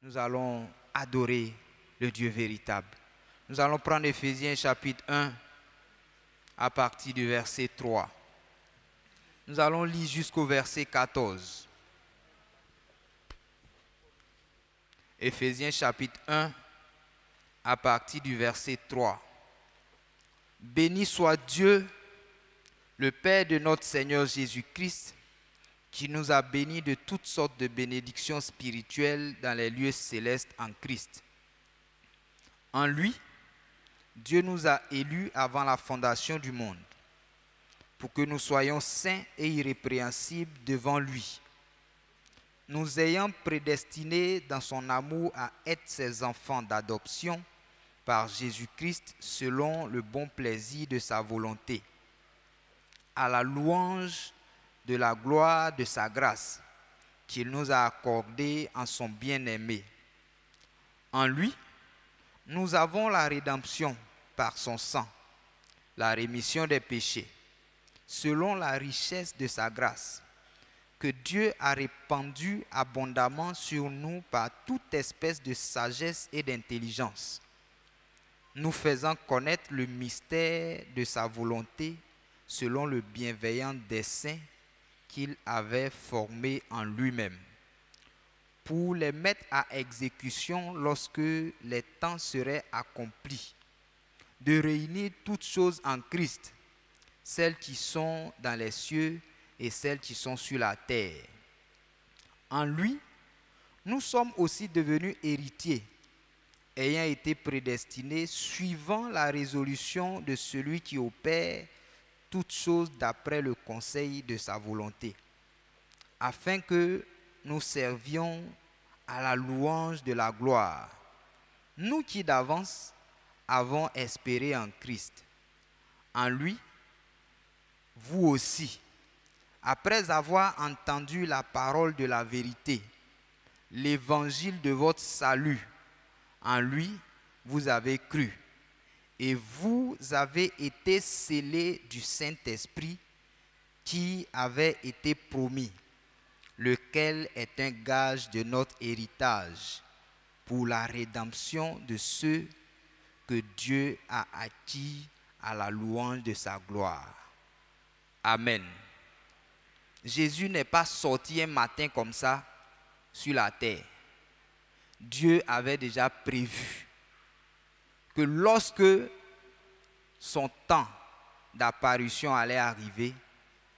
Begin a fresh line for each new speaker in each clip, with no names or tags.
nous allons adorer le Dieu véritable. Nous allons prendre Éphésiens chapitre 1 à partir du verset 3. Nous allons lire jusqu'au verset 14. Éphésiens chapitre 1 à partir du verset 3. Béni soit Dieu, le Père de notre Seigneur Jésus-Christ, qui nous a bénis de toutes sortes de bénédictions spirituelles dans les lieux célestes en Christ. En lui, Dieu nous a élus avant la fondation du monde, pour que nous soyons saints et irrépréhensibles devant lui, nous ayant prédestinés dans son amour à être ses enfants d'adoption par Jésus-Christ selon le bon plaisir de sa volonté, à la louange de la gloire de sa grâce qu'il nous a accordée en son bien-aimé. En lui, nous avons la rédemption par son sang, la rémission des péchés, selon la richesse de sa grâce, que Dieu a répandue abondamment sur nous par toute espèce de sagesse et d'intelligence, nous faisant connaître le mystère de sa volonté selon le bienveillant dessein qu'il avait formé en lui-même, pour les mettre à exécution lorsque les temps seraient accomplis, de réunir toutes choses en Christ, celles qui sont dans les cieux et celles qui sont sur la terre. En lui, nous sommes aussi devenus héritiers, ayant été prédestinés suivant la résolution de celui qui opère toutes choses d'après le conseil de sa volonté, afin que nous servions à la louange de la gloire, nous qui d'avance avons espéré en Christ. En lui, vous aussi, après avoir entendu la parole de la vérité, l'évangile de votre salut, en lui, vous avez cru, et vous avez été scellés du Saint-Esprit qui avait été promis, lequel est un gage de notre héritage pour la rédemption de ceux que Dieu a acquis à la louange de sa gloire. Amen. Jésus n'est pas sorti un matin comme ça sur la terre. Dieu avait déjà prévu que lorsque son temps d'apparition allait arriver,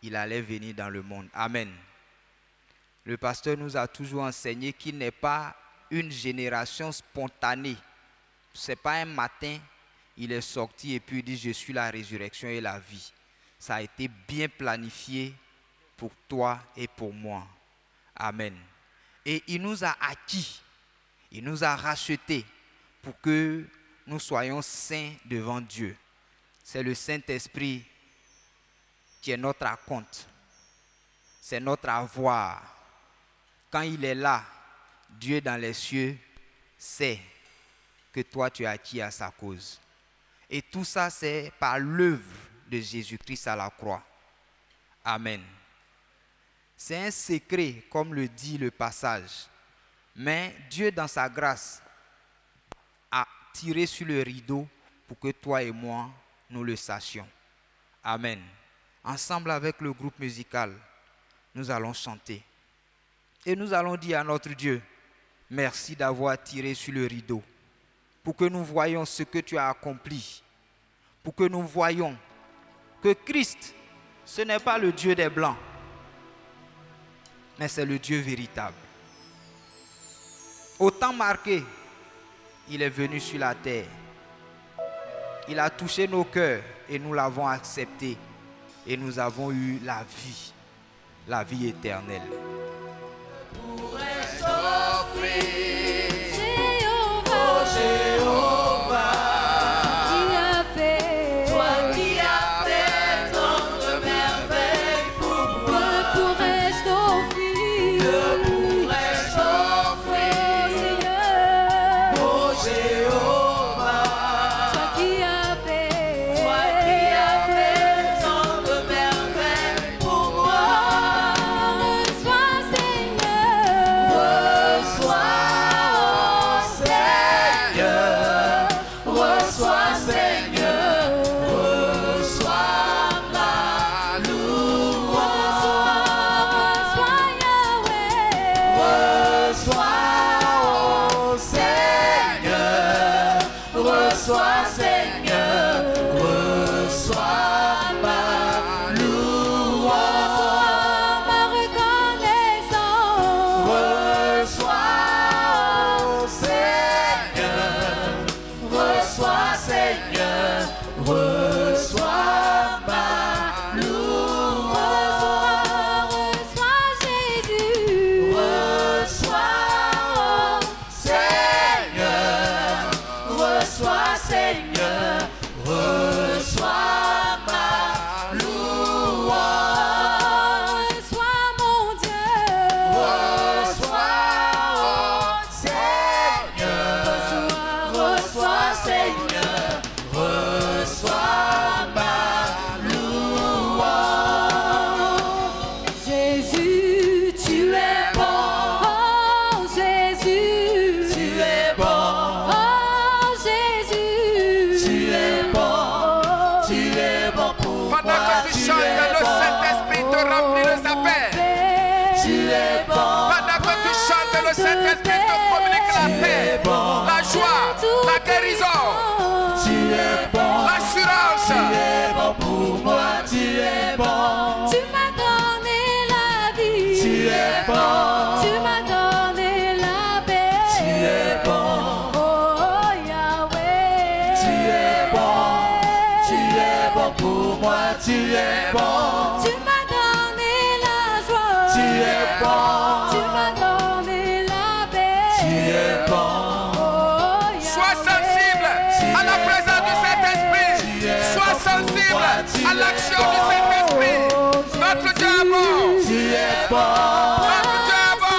il allait venir dans le monde. Amen. Le pasteur nous a toujours enseigné qu'il n'est pas une génération spontanée. Ce n'est pas un matin, il est sorti et puis il dit « Je suis la résurrection et la vie ». Ça a été bien planifié pour toi et pour moi. Amen. Et il nous a acquis, il nous a rachetés pour que nous soyons saints devant Dieu. C'est le Saint-Esprit qui est notre acompte. C'est notre avoir. Quand il est là, Dieu dans les cieux sait que toi tu as acquis à sa cause. Et tout ça c'est par l'œuvre de Jésus-Christ à la croix. Amen. C'est un secret comme le dit le passage. Mais Dieu dans sa grâce a tiré sur le rideau pour que toi et moi nous le sachions. Amen. Ensemble avec le groupe musical, nous allons chanter. Et nous allons dire à notre Dieu, merci d'avoir tiré sur le rideau, pour que nous voyions ce que tu as accompli, pour que nous voyions que Christ, ce n'est pas le Dieu des Blancs, mais c'est le Dieu véritable. Au temps marqué, il est venu sur la terre. Il a touché nos cœurs et nous l'avons accepté. Et nous avons eu la vie éternelle.
Pourrais-je t'offrir, oh Jéhovah, toi qui as fait tant de merveilles pour moi. Que pourrais-je t'offrir, oh Jéhovah, toi qui as fait tant de merveilles pour moi. Seigneur, reçois ma louange. Reçois Yahweh, reçois, oh Seigneur, reçois Seigneur, reçois ma louange. Reçois ma reconnaissance, reçois, oh Seigneur, reçois Seigneur, reçois ma louange. Reçois Jésus, reçois, oh Seigneur, reçois Seigneur, reçois ma louange. Reçois mon Dieu, reçois, oh Seigneur, reçois Seigneur, reçois ma louange. Jésus, tu es bon, oh Jésus, tu es bon, oh Jésus, tu es bon pour
Pendant
moi,
que tu chantes, le Saint-Esprit te remplit de sa paix.
tu es bon.
Pendant que tu chantes, le Saint-Esprit te communique la paix, la joie, la guérison,
Tu es bon,
l'assurance.
tu es bon pour moi, tu es bon. Tu m'as donné la vie, tu es bon. Tu m'as donné la paix, tu es bon. Oh Yahweh, tu es bon pour moi, tu es bon. Tu m'as donné la joie, tu es bon. Tu m'as donné la paix, tu es bon.
Sois sensible à la présence du Saint-Esprit. Sois sensible à l'action du Saint-Esprit. Notre Dieu est bon.
Tu es bon,
Notre Dieu est bon.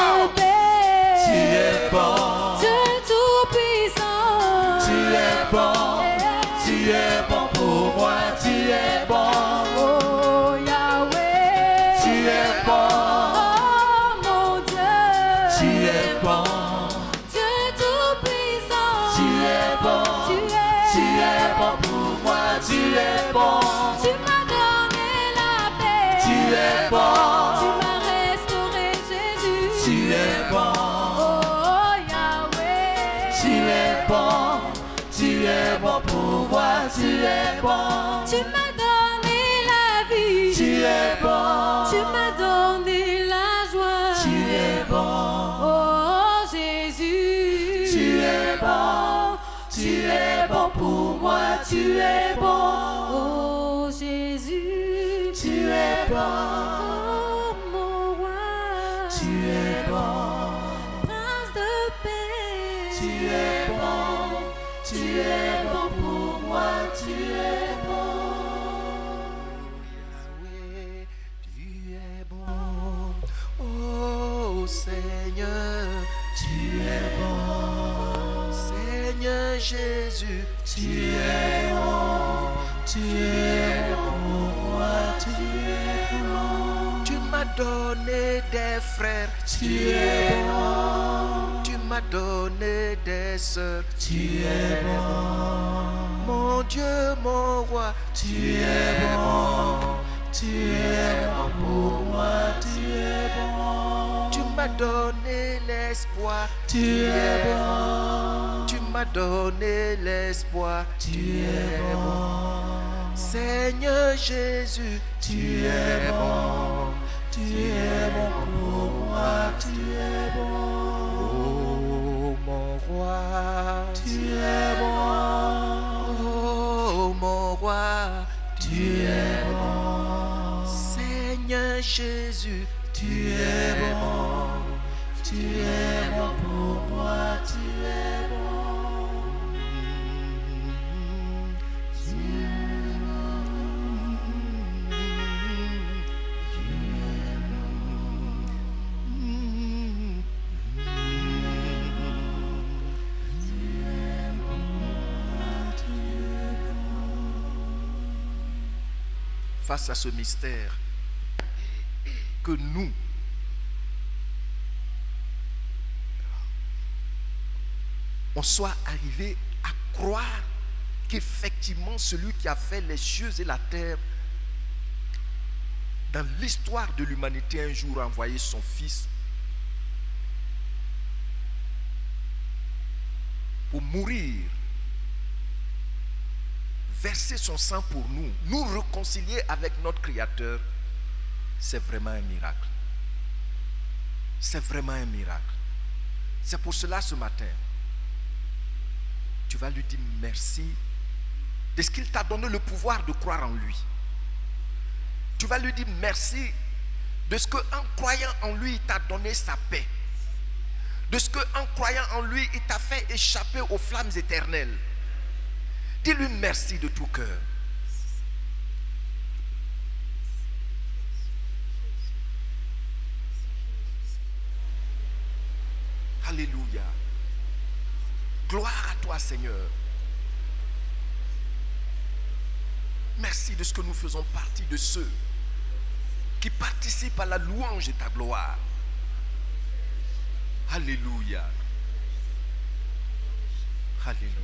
tu es bon, Dieu tout-puissant. Tu es bon pour moi, tu es bon. Oh Yahweh, tu es bon. Oh mon Dieu, tu es bon. Dieu tout-puissant. Tu es bon, tu es bon pour moi, tu es bon. Tu m'as donné la paix, tu es bon. Tu m'as restauré Jésus, tu es bon. Oh Yahweh, tu es bon pour moi, tu es bon. Tu m'as donné la vie, tu es bon. Tu m'as donné la joie, tu es bon. Oh Jésus, tu es bon pour moi, tu es bon. Oh Jésus, tu es bon. Oh mon roi, tu es bon. Prince de paix, tu es bon pour moi, tu es bon.
Yahweh, tu es bon. Oh Seigneur, tu es bon. Seigneur Jésus, tu es bon. Tu es bon pour moi, tu es bon. Tu m'as donné des frères, tu es bon. Tu m'as donné des sœurs, tu es bon. Mon Dieu, mon roi, tu es bon. Tu es bon pour moi, tu es bon. Tu m'as donné l'espoir, tu es bon. Tu m'as donné l'espoir, tu es bon. Seigneur Jésus, tu es bon. Tu es bon pour moi, tu es bon. Oh mon roi, tu es bon. Oh mon roi, tu es bon. Seigneur Jésus, tu es bon. Tu es bon pour moi, tu es bon. Tu es face à ce mystère que nous, on soit arrivé à croire
qu'effectivement, celui qui a fait les cieux et la terre, dans l'histoire de l'humanité, un jour a envoyé son Fils pour mourir, verser son sang pour nous, nous réconcilier avec notre Créateur, c'est vraiment un miracle. C'est vraiment un miracle. C'est pour cela ce matin, tu vas lui dire merci de ce qu'il t'a donné le pouvoir de croire en lui. Tu vas lui dire merci de ce qu'en croyant en lui, il t'a donné sa paix. De ce qu'en croyant en lui, il t'a fait échapper aux flammes éternelles. Dis-lui merci de tout cœur. Alléluia. Gloire à toi, Seigneur. Merci de ce que nous faisons partie de ceux qui participent à la louange de ta gloire. Alléluia. Alléluia.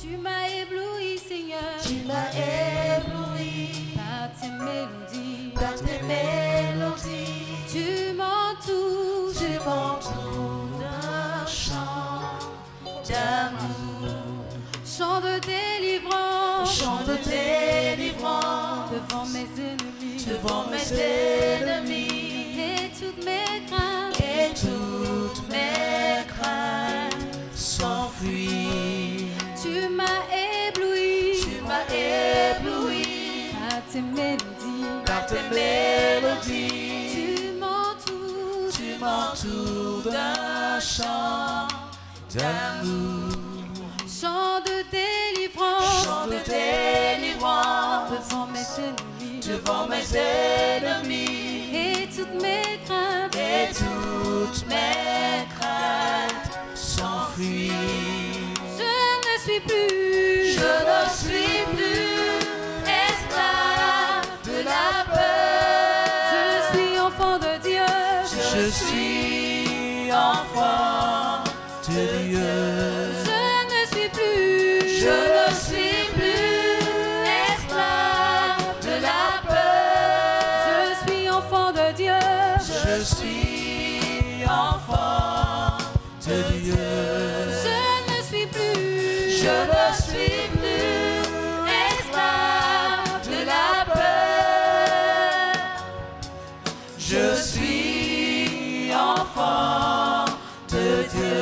Tu m'as ébloui, Seigneur.
Tu m'as ébloui
Par tes mélodies.
par tes mélodies.
Tu m'entoures.
Tu m'entoures d'un chant d'amour,
Chant de délivrance.
chant de délivrance
Devant mes ennemis.
devant mes ennemis,
Et toutes mes craintes.
et toutes mes craintes s'enfuient.
Tu m'as ébloui.
Tu m'as ébloui
Par tes mélodies.
par tes mélodies.
Tu m'entoures.
Tu m'entoures d'un chant d'amour,
Chant de délivrance.
chant de délivrance
Devant mes ennemis.
devant mes ennemis,
Et toutes mes craintes.
et toutes mes craintes s'enfuient.
Je ne suis plus.
Je ne suis plus esclave de la peur.
Je suis enfant de Dieu.
Je suis enfant de Dieu.
Je ne suis plus.
Je ne suis plus esclave de la peur.
Je suis enfant de Dieu.
Je suis enfant de Dieu.
Je ne suis plus.
Je ne suis plus esclave de la peur. Je suis enfant de Dieu.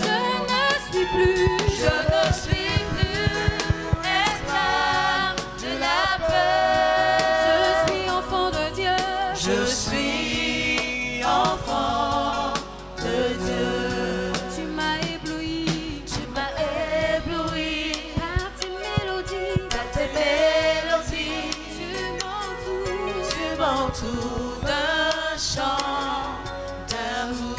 Je ne suis plus.
Je ne suis plus esclave de la peur.
Je suis enfant de Dieu.
Je suis enfant de Dieu.
Tu m'as ébloui.
Tu m'as ébloui
Par tes mélodies.
par tes mélodies.
Tu m'entoures.
Tu m'entoures d'un chant d'amour,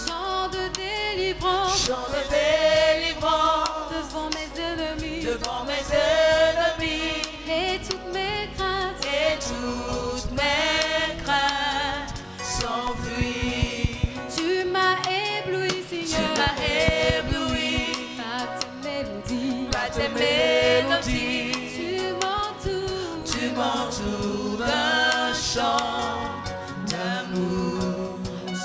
Chant de délivrance.
chant de délivrance
Devant mes ennemis.
devant mes ennemis,
Et toutes mes craintes.
et toutes mes craintes s'enfuient.
Tu m'as ébloui,
Tu
Seigneur.
m'as ébloui
Par tes mélodies.
par tes mélodies.
Tu m'entoures.
Tu m'entoures d'un chant d'amour,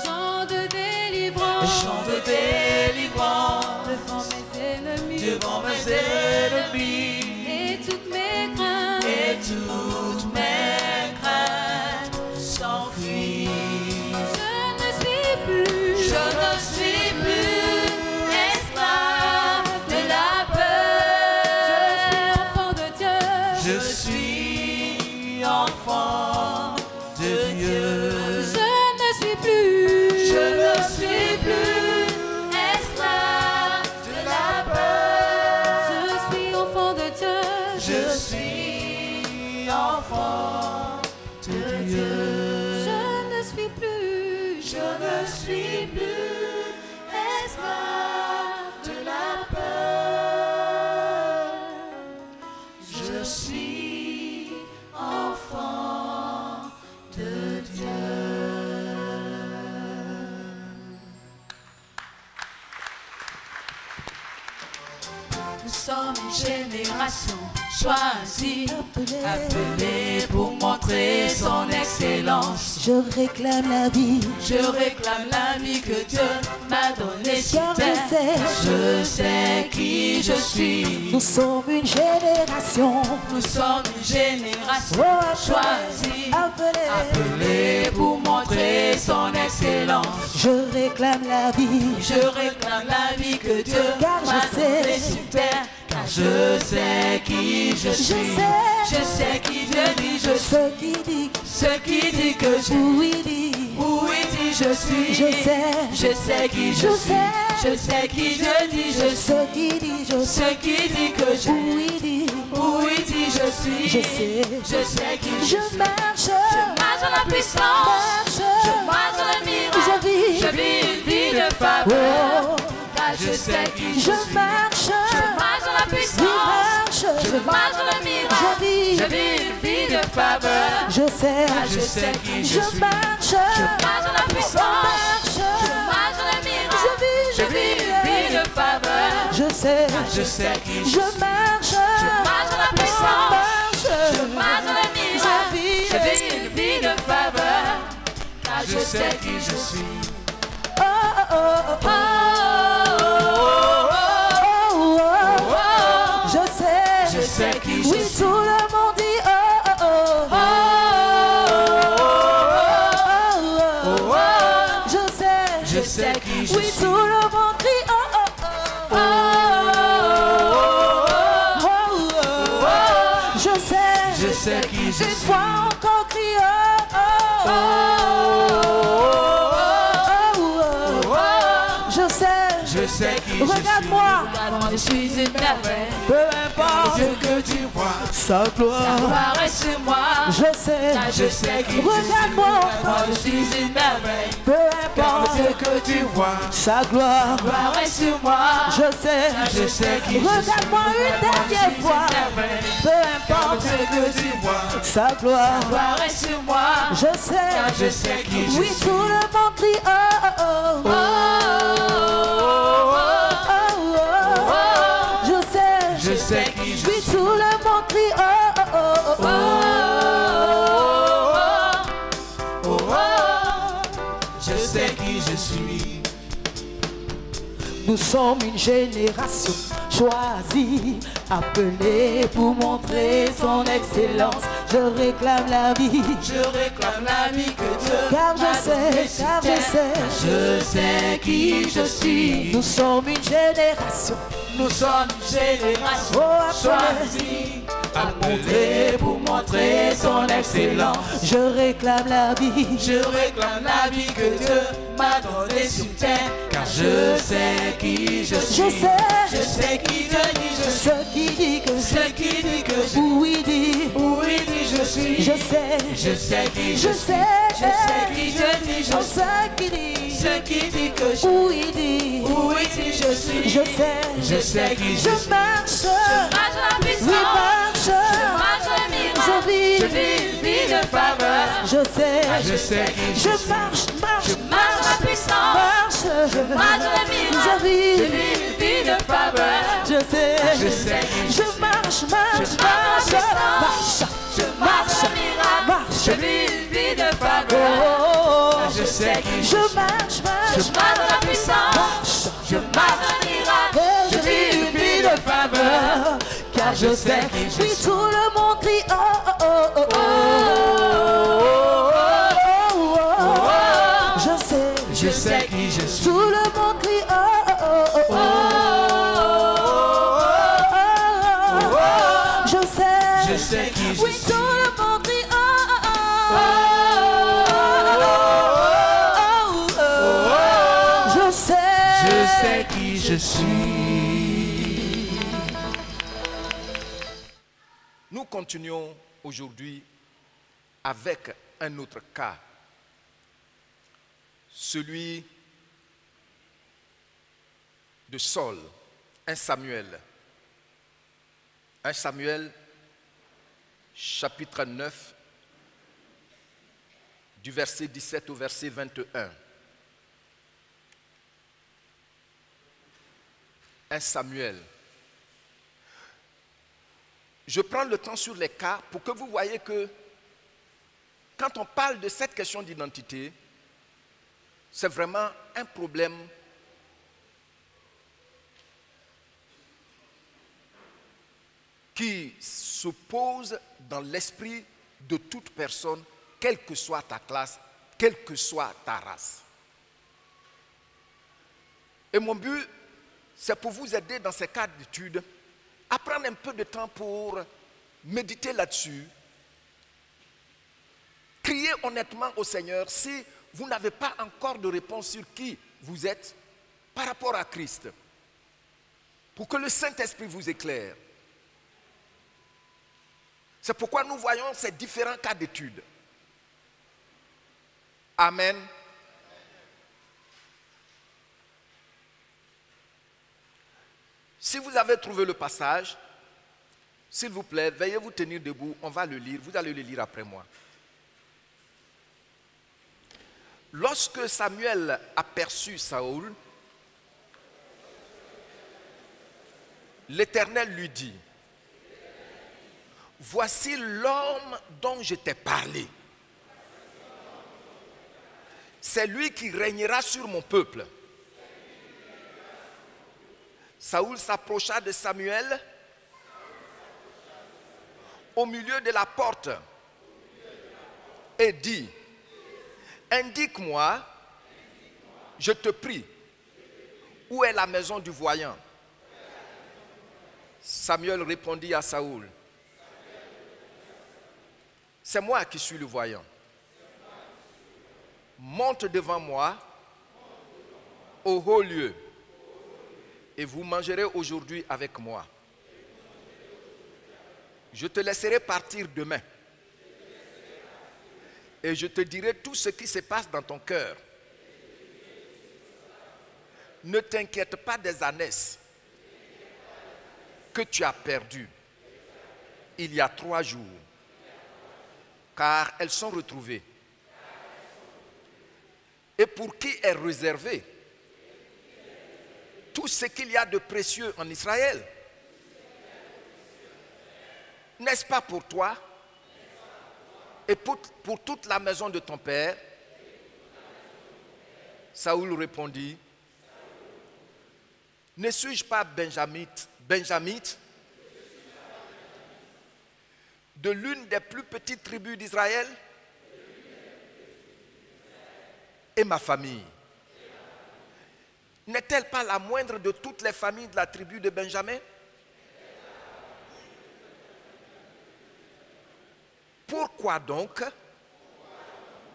Chant de délivrance.
chant de délivrance
Devant mes ennemis.
devant mes ennemis,
Et toutes mes craintes.
et toutes mes craintes s'enfuient.
Je ne suis plus.
Je ne suis plus esclave de la
Je suis
peur.
enfant de Dieu.
Je suis enfant de Dieu.
Je ne suis plus.
Je ne suis plus esclave de la peur.
Je suis enfant de Dieu.
Je suis enfant de Dieu.
Je ne suis plus.
Je ne suis plus esclave de la peur. Je suis enfant de Dieu.
sommes une génération choisie, appelée pour montrer son excellence.
Je réclame la vie,
Je réclame la vie que Dieu m'a donnée sur
car
terre.
je
Je sais qui je suis.
nous sommes une génération
Nous sommes une génération choisie,
appelée.
appelée pour montrer son excellence.
Je réclame la vie,
Je réclame la vie que Dieu
car
m'a
je sais,
donnée sur terre. Car je sais qui je suis.
sais,
Je sais qui Dieu dit je suis.
ce qui dit
que je
où il dit,
où il dit je suis.
je sais,
Je sais qui je suis. Je sais qui Dieu dit je suis.
ce qui dit, je sais,
Ce qui dit que je
où il dit,
où il dit je suis.
je sais,
Je sais qui je
je
suis.
marche,
Je marche dans la puissance. Je marche dans le miracle. Je vis une vie de faveur.
oh,
Car je sais qui je
je
suis.
marche,
Je marche dans la puissance. Je marche dans le miracle. Je vis une vie de faveur.
je sais,
Je sais qui je
je
suis.
marche,
Je marche dans la puissance. Je marche dans le miracle. Je vis une vie de faveur.
je sais,
Je sais qui je suis.
je marche,
Je marche dans la puissance. Je marche dans le miracle. Je vis une vie de faveur. Car je sais qui je suis.
oh, oh, oh, oh, oh, oh, oh, je sais,
Je sais qui je
oui,
suis.
tout le monde dit oh, oh, oh, oh, oh, je sais,
Je sais qui je
oui,
suis.
tout le monde crie oh, oh, oh, oh, oh, oh, je sais,
Je sais qui je
une
suis.
fois encore crie oh, oh, oh, oh, oh, je sais,
Je sais qui je suis.
regarde-moi,
Regarde-moi, je suis une merveille.
peu importe
Dieu que tu vois,
sa gloire,
apparaît sur moi.
je sais,
Car je sais qui je suis.
regarde-moi,
Regarde-moi, je suis une merveille.
peu
Car
importe
Dieu que tu vois,
sa gloire,
apparaît sur moi.
je sais,
Car je sais qui je suis.
regarde-moi une dernière fois, peu
Car
importe
Dieu que tu vois,
sa gloire,
apparaît sur moi.
je
Car
sais,
je sais qui je
oui,
suis.
tout le monde crie oh, oh, oh, oh, oh, je sais,
Je sais qui je
oui,
suis.
tout le monde crie oh, oh, oh, oh,
Je sais qui je suis.
nous sommes une génération choisie, appelée pour montrer son excellence. Je réclame la vie,
Je réclame la vie que Dieu
car
m'a
je
donnée
sais,
sur
car je
terre.
sais,
Je sais qui je suis.
nous sommes une génération
Nous sommes une génération choisie, appelée pour montrer son excellence.
Je réclame la vie,
Je réclame la vie que Dieu m'a donnée sur terre. Car je sais qui je suis.
je sais,
Je sais qui Dieu dit je suis.
ce qui dit que
Ce qui dit que je
où il dit,
où il dit je suis.
je sais,
Je sais qui
je
je suis.
sais,
Je sais qui Dieu dit je
oh,
suis.
ce qui dit,
Ce qui dit que je
où il dit,
où il dit je suis.
je sais,
Je sais qui je
je
suis.
marche,
Marche dans la
oui,
puissance.
marche,
Marche dans le miracle.
je vis,
Je vis une vie de faveur.
je sais,
Je sais qui je
je
suis.
marche, marche,
Marche dans la puissance.
marche,
Marche dans le miracle.
je
Je
vis,
vis une vie de faveur.
je sais,
Je sais qui
je marche, marche,
marche dans la
marche,
Je marche dans le miracle.
marche,
Je vis une vie de faveur.
oh,
Je sais qui
je marche,
Je
marche,
marche dans la puissance. Je marche dans le miracle. Je vis une vie de faveur.
car je sais,
qui je
oui,
suis.
tout le monde crie oh, oh, oh, oh, oh, oh, je sais,
Je sais qui je suis.
tout le monde crie oh, oh, oh, oh, oh, je sais,
Je sais qui je
oui,
suis.
tout le monde crie oh, oh, oh, je sais,
Je sais qui je suis.
Nous continuons aujourd'hui avec un autre cas, celui de Saul, 1 Samuel. 1 Samuel, chapitre 9, du verset 17 au verset 21. 1 Samuel, je prends le temps sur les cas pour que vous voyez que quand on parle de cette question d'identité, c'est vraiment un problème qui se pose dans l'esprit de toute personne, quelle que soit ta classe, quelle que soit ta race. Et mon but, c'est pour vous aider dans ces cas d'études à prendre un peu de temps pour méditer là-dessus. Criez honnêtement au Seigneur si vous n'avez pas encore de réponse sur qui vous êtes par rapport à Christ. Pour que le Saint-Esprit vous éclaire. C'est pourquoi nous voyons ces différents cas d'études. Amen. Si vous avez trouvé le passage, s'il vous plaît, veuillez vous tenir debout, on va le lire, vous allez le lire après moi. Lorsque Samuel aperçut Saül, l'Éternel lui dit, « Voici l'homme dont je t'ai parlé. C'est lui qui régnera sur mon peuple. » Saül s'approcha de Samuel au milieu de la porte et dit, « Indique-moi, je te prie, où est la maison du voyant? » Samuel répondit à Saül, « C'est moi qui suis le voyant. Monte devant moi au haut lieu, et vous mangerez aujourd'hui avec moi. Je te laisserai partir demain, et je te dirai tout ce qui se passe dans ton cœur. Ne t'inquiète pas des ânesses que tu as perdues il y a 3 jours, car elles sont retrouvées. Et pour qui est réservé tout ce qu'il y a de précieux en Israël? N'est-ce pas pour toi et pour toute la maison de ton père? Saül répondit, ne suis-je pas benjamite de l'une des plus petites tribus d'Israël? Et ma famille n'est-elle pas la moindre de toutes les familles de la tribu de Benjamin? Pourquoi donc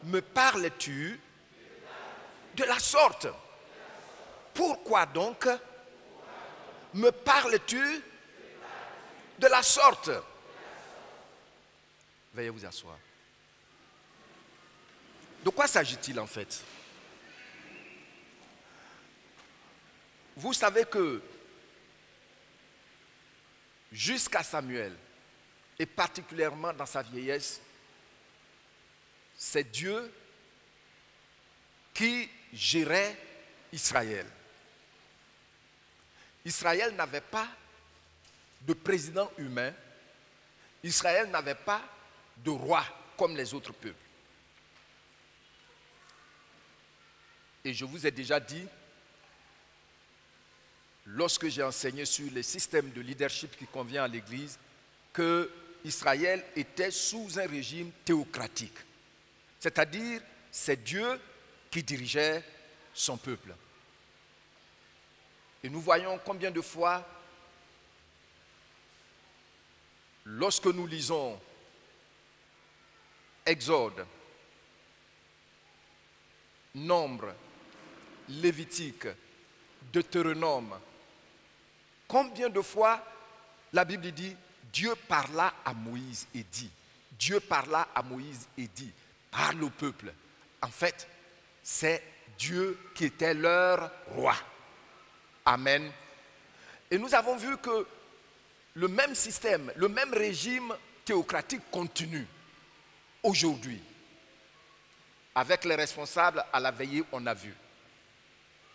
me parles-tu de la sorte? Pourquoi donc me parles-tu de la sorte? Veuillez vous asseoir. De quoi s'agit-il en fait? Vous savez que jusqu'à Samuel, et particulièrement dans sa vieillesse, c'est Dieu qui gérait Israël. Israël n'avait pas de président humain, Israël n'avait pas de roi comme les autres peuples. Et je vous ai déjà dit, lorsque j'ai enseigné sur les systèmes de leadership qui convient à l'Église, que Israël était sous un régime théocratique. C'est-à-dire, c'est Dieu qui dirigeait son peuple. Et nous voyons combien de fois, lorsque nous lisons Exode, Nombre, Lévitique, Deutéronome, combien de fois la Bible dit Dieu parla à Moïse et dit, Dieu parla à Moïse et dit, parle au peuple. En fait, c'est Dieu qui était leur roi. Amen. Et nous avons vu que le même système, le même régime théocratique continue aujourd'hui. Avec les responsables à la veillée, on a vu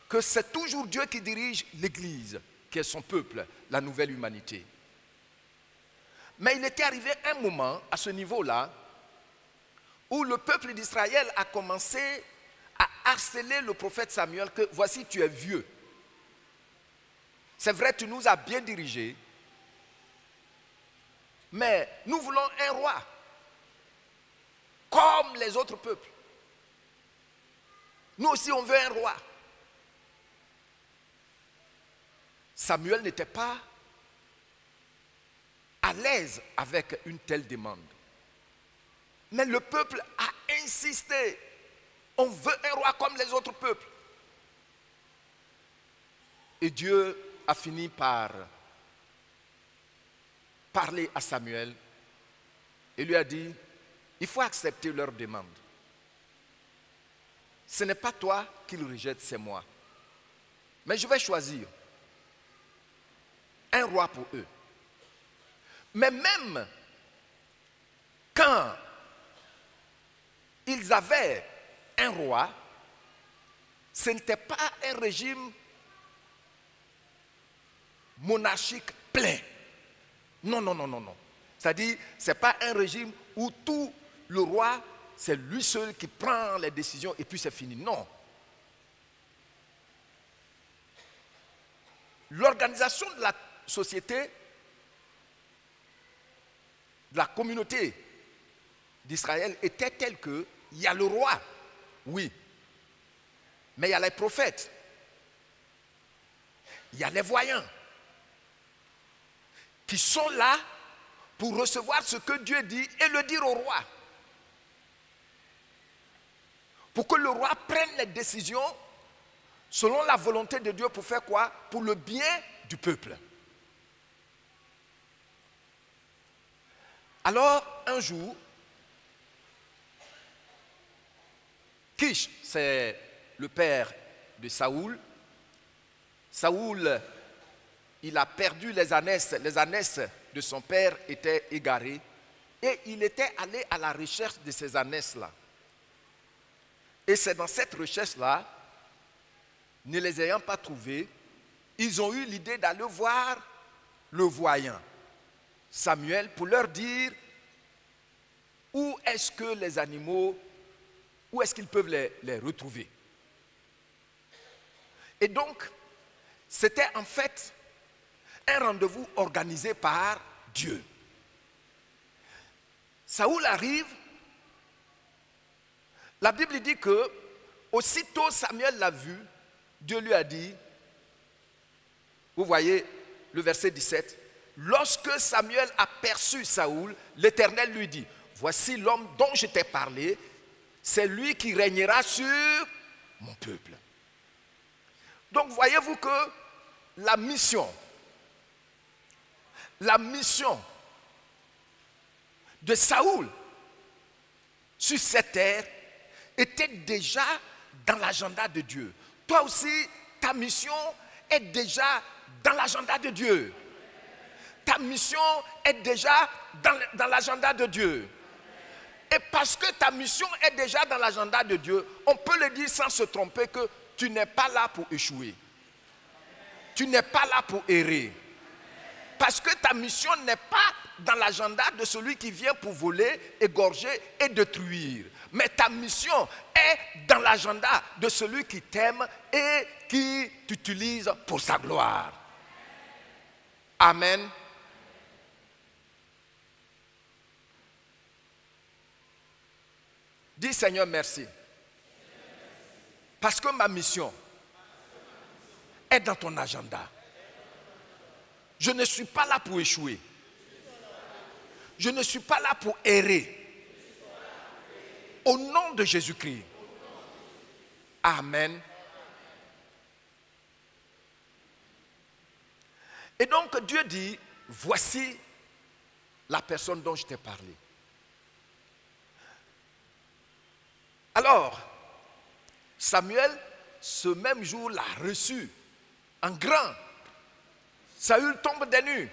que c'est toujours Dieu qui dirige l'Église, qui est son peuple, la nouvelle humanité. Mais il était arrivé un moment, à ce niveau-là, où le peuple d'Israël a commencé à harceler le prophète Samuel que voici, tu es vieux. C'est vrai, tu nous as bien dirigés, mais nous voulons un roi, comme les autres peuples. Nous aussi, on veut un roi. Samuel n'était pas à l'aise avec une telle demande. Mais le peuple a insisté. On veut un roi comme les autres peuples. Et Dieu a fini par parler à Samuel et lui a dit, il faut accepter leur demande. Ce n'est pas toi qu'ils rejettent, c'est moi. Mais je vais choisir un roi pour eux. Mais même quand ils avaient un roi, ce n'était pas un régime monarchique plein. Non, non, non, non, non. C'est-à-dire, ce n'est pas un régime où tout le roi, c'est lui seul qui prend les décisions et puis c'est fini. Non. L'organisation de la société, de la communauté d'Israël était telle que il y a le roi, oui, mais il y a les prophètes, il y a les voyants qui sont là pour recevoir ce que Dieu dit et le dire au roi. Pour que le roi prenne les décisions selon la volonté de Dieu pour faire quoi? Pour le bien du peuple. Alors, un jour, Kish, c'est le père de Saoul. Saoul, il a perdu les ânesses de son père étaient égarées et il était allé à la recherche de ces ânesses-là. Et c'est dans cette recherche-là, ne les ayant pas trouvées, ils ont eu l'idée d'aller voir le voyant, Samuel, pour leur dire où est-ce que les animaux, où est-ce qu'ils peuvent les retrouver. Et donc, c'était en fait un rendez-vous organisé par Dieu. Saoul arrive, la Bible dit que aussitôt Samuel l'a vu, Dieu lui a dit, vous voyez le verset 17, lorsque Samuel aperçut Saoul, l'Éternel lui dit, voici l'homme dont je t'ai parlé, c'est lui qui régnera sur mon peuple. Donc voyez-vous que la mission de Saoul sur cette terre était déjà dans l'agenda de Dieu. Toi aussi, ta mission est déjà dans l'agenda de Dieu. Ta mission est déjà dans l'agenda de Dieu. Et parce que ta mission est déjà dans l'agenda de Dieu, on peut le dire sans se tromper que tu n'es pas là pour échouer. Tu n'es pas là pour errer. Parce que ta mission n'est pas dans l'agenda de celui qui vient pour voler, égorger et détruire. Mais ta mission est dans l'agenda de celui qui t'aime et qui t'utilise pour sa gloire. Amen. Dis Seigneur merci. Parce que ma mission est dans ton agenda. Je ne suis pas là pour échouer. Je ne suis pas là pour errer. Au nom de Jésus-Christ. Amen. Et donc Dieu dit, voici la personne dont je t'ai parlé. Alors, Samuel, ce même jour, l'a reçu en grand. Saül tombe des nues.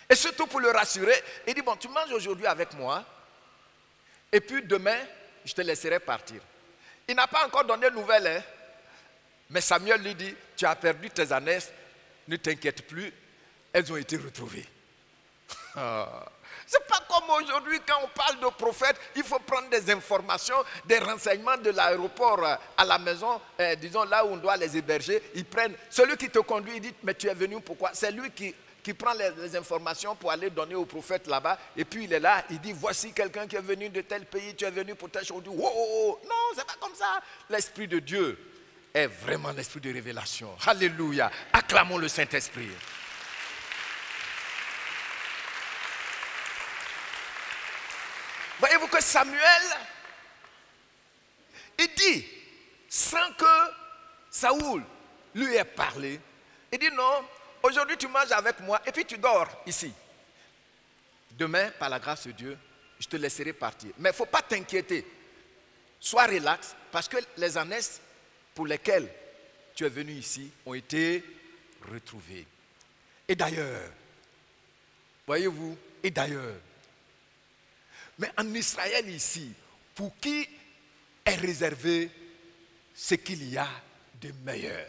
Et surtout pour le rassurer, il dit, bon, tu manges aujourd'hui avec moi, et puis demain, je te laisserai partir. Il n'a pas encore donné de nouvelles, hein? Mais Samuel lui dit, tu as perdu tes ânesses, ne t'inquiète plus, elles ont été retrouvées. C'est pas comme aujourd'hui quand on parle de prophète, il faut prendre des informations, des renseignements de l'aéroport à la maison, disons là où on doit les héberger. Ils prennent, celui qui te conduit, il dit, mais tu es venu pourquoi? C'est lui qui prend les informations pour aller donner au prophète là-bas. Et puis il est là, il dit, voici quelqu'un qui est venu de tel pays, tu es venu pour telle chose. On dit, oh, oh, oh. Non, c'est pas comme ça. L'Esprit de Dieu est vraiment l'Esprit de révélation. Alléluia. Acclamons le Saint-Esprit. Voyez-vous que Samuel, il dit, sans que Saoul lui ait parlé, il dit non, aujourd'hui tu manges avec moi et puis tu dors ici. Demain, par la grâce de Dieu, je te laisserai partir. Mais il ne faut pas t'inquiéter. Sois relax parce que les ânesses pour lesquelles tu es venu ici ont été retrouvées. Et d'ailleurs, voyez-vous, et d'ailleurs, mais en Israël ici, pour qui est réservé ce qu'il y a de meilleur?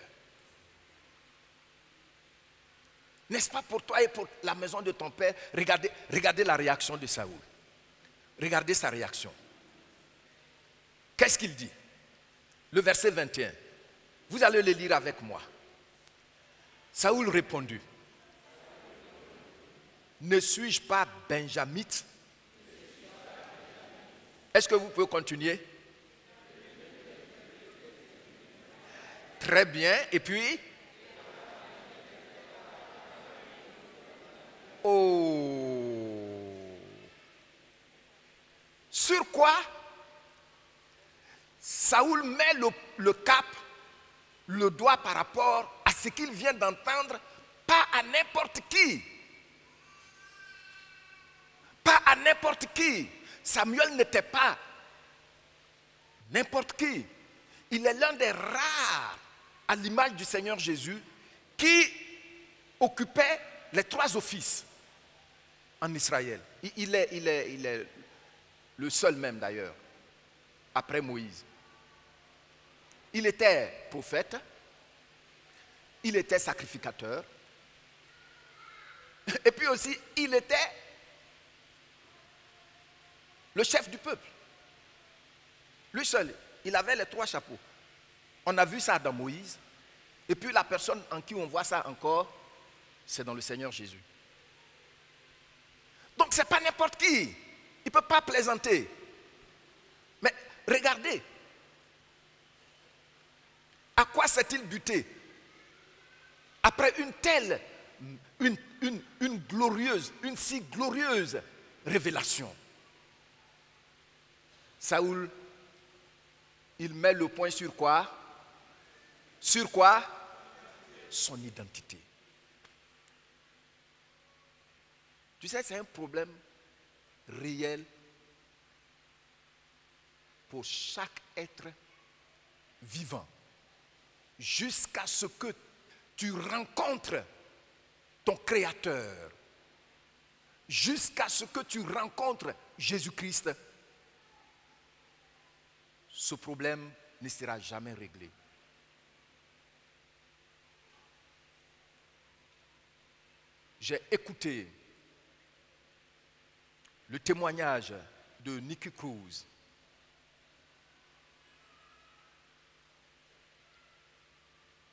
N'est-ce pas pour toi et pour la maison de ton père? Regardez la réaction de Saoul. Regardez sa réaction. Qu'est-ce qu'il dit? Le verset 21. Vous allez le lire avec moi. Saoul répondit, ne suis-je pas benjamite? Est-ce que vous pouvez continuer? Très bien. Et puis? Oh! Sur quoi Saoul met le cap, le doigt par rapport à ce qu'il vient d'entendre, pas à n'importe qui. Pas à n'importe qui. Samuel n'était pas n'importe qui. Il est l'un des rares, à l'image du Seigneur Jésus, qui occupait les 3 offices en Israël. Il est le seul même d'ailleurs, après Moïse. Il était prophète, il était sacrificateur, et puis aussi il était le chef du peuple. Lui seul, il avait les 3 chapeaux. On a vu ça dans Moïse. Et puis la personne en qui on voit ça encore, c'est dans le Seigneur Jésus. Donc ce n'est pas n'importe qui. Il ne peut pas plaisanter. Mais regardez. À quoi s'est-il buté? Après une telle, une si glorieuse révélation. Saoul, il met le point sur quoi? Sur quoi? Son identité. Tu sais, c'est un problème réel pour chaque être vivant. Jusqu'à ce que tu rencontres ton Créateur. Jusqu'à ce que tu rencontres Jésus-Christ. Ce problème ne sera jamais réglé. J'ai écouté le témoignage de Nicky Cruz.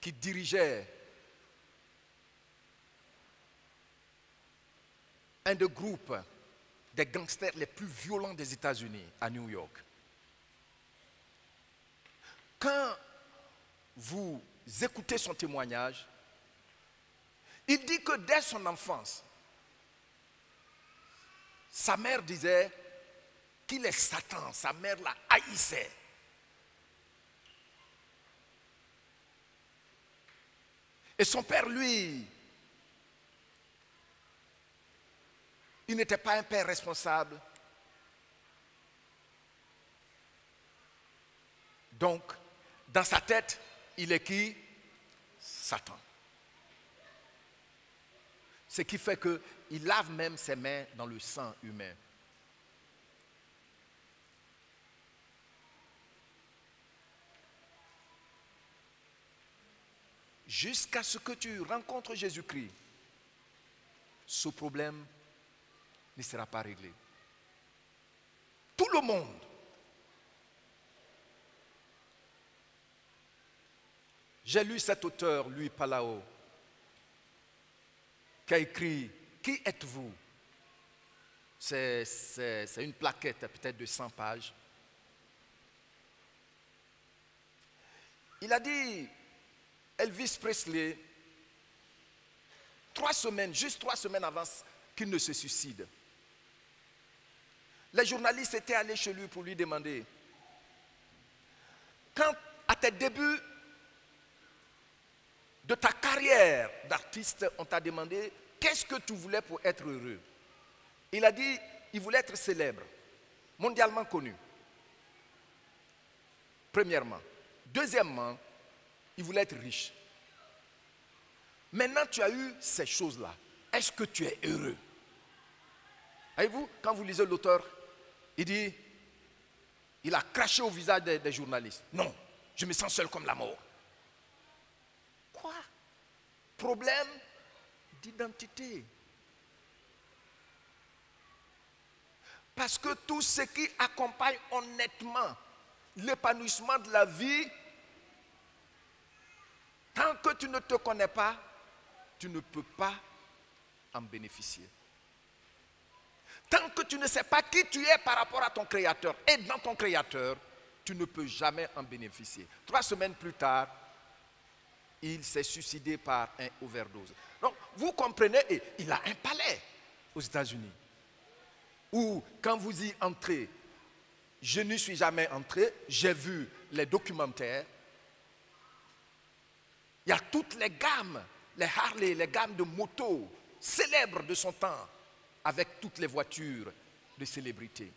Qui dirigeait un des groupes des gangsters les plus violents des États-Unis à New York. Quand vous écoutez son témoignage, il dit que dès son enfance, sa mère disait qu'il est Satan, sa mère la haïssait. Et son père, lui, il n'était pas un père responsable. Donc, dans sa tête, il est qui? Satan. Ce qui fait qu'il lave même ses mains dans le sang humain. Jusqu'à ce que tu rencontres Jésus-Christ, ce problème ne sera pas réglé. Tout le monde. J'ai lu cet auteur, Louis Palao, qui a écrit « Qui êtes-vous » C'est une plaquette peut-être de 100 pages. Il a dit, Elvis Presley, 3 semaines, juste 3 semaines avant qu'il ne se suicide, les journalistes étaient allés chez lui pour lui demander, quand à tes débuts de ta carrière d'artiste, on t'a demandé, qu'est-ce que tu voulais pour être heureux? Il a dit, il voulait être célèbre, mondialement connu. Premièrement. Deuxièmement, il voulait être riche. Maintenant, tu as eu ces choses-là. Est-ce que tu es heureux? Voyez-vous, quand vous lisez l'auteur, il dit, il a craché au visage des journalistes. Non, je me sens seul comme la mort. Quoi? Problème d'identité. Parce que tout ce qui accompagne honnêtement l'épanouissement de la vie, tant que tu ne te connais pas, tu ne peux pas en bénéficier. Tant que tu ne sais pas qui tu es par rapport à ton Créateur et dans ton Créateur, tu ne peux jamais en bénéficier. 3 semaines plus tard, il s'est suicidé par un overdose. Donc, vous comprenez, et il a un palais aux États-Unis. Où, quand vous y entrez, je n'y suis jamais entré, j'ai vu les documentaires. Il y a toutes les gammes, les Harley, les gammes de motos célèbres de son temps, avec toutes les voitures de célébrités.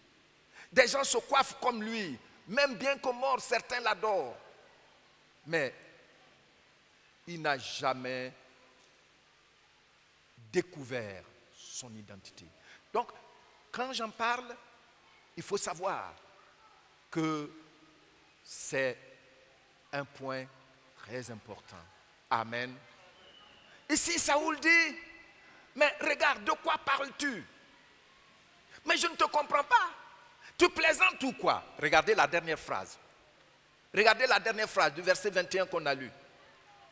Des gens se coiffent comme lui, même bien que mort, certains l'adorent. Mais il n'a jamais découvert son identité. Donc, quand j'en parle, il faut savoir que c'est un point très important. Amen. Ici, Saoul dit, mais regarde, de quoi parles-tu? Mais je ne te comprends pas. Tu plaisantes ou quoi? Regardez la dernière phrase. Regardez la dernière phrase du verset 21 qu'on a lu.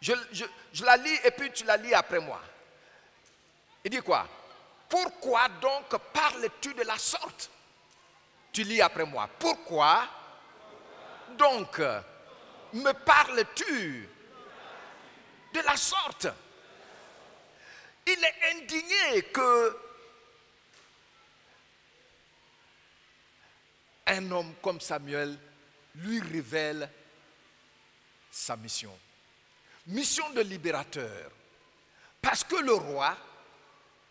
Je la lis et puis tu la lis après moi. Il dit quoi? Pourquoi donc parles-tu de la sorte? Tu lis après moi. Pourquoi donc me parles-tu de la sorte? Il est indigné que un homme comme Samuel lui révèle sa mission. Mission de libérateur. Parce que le roi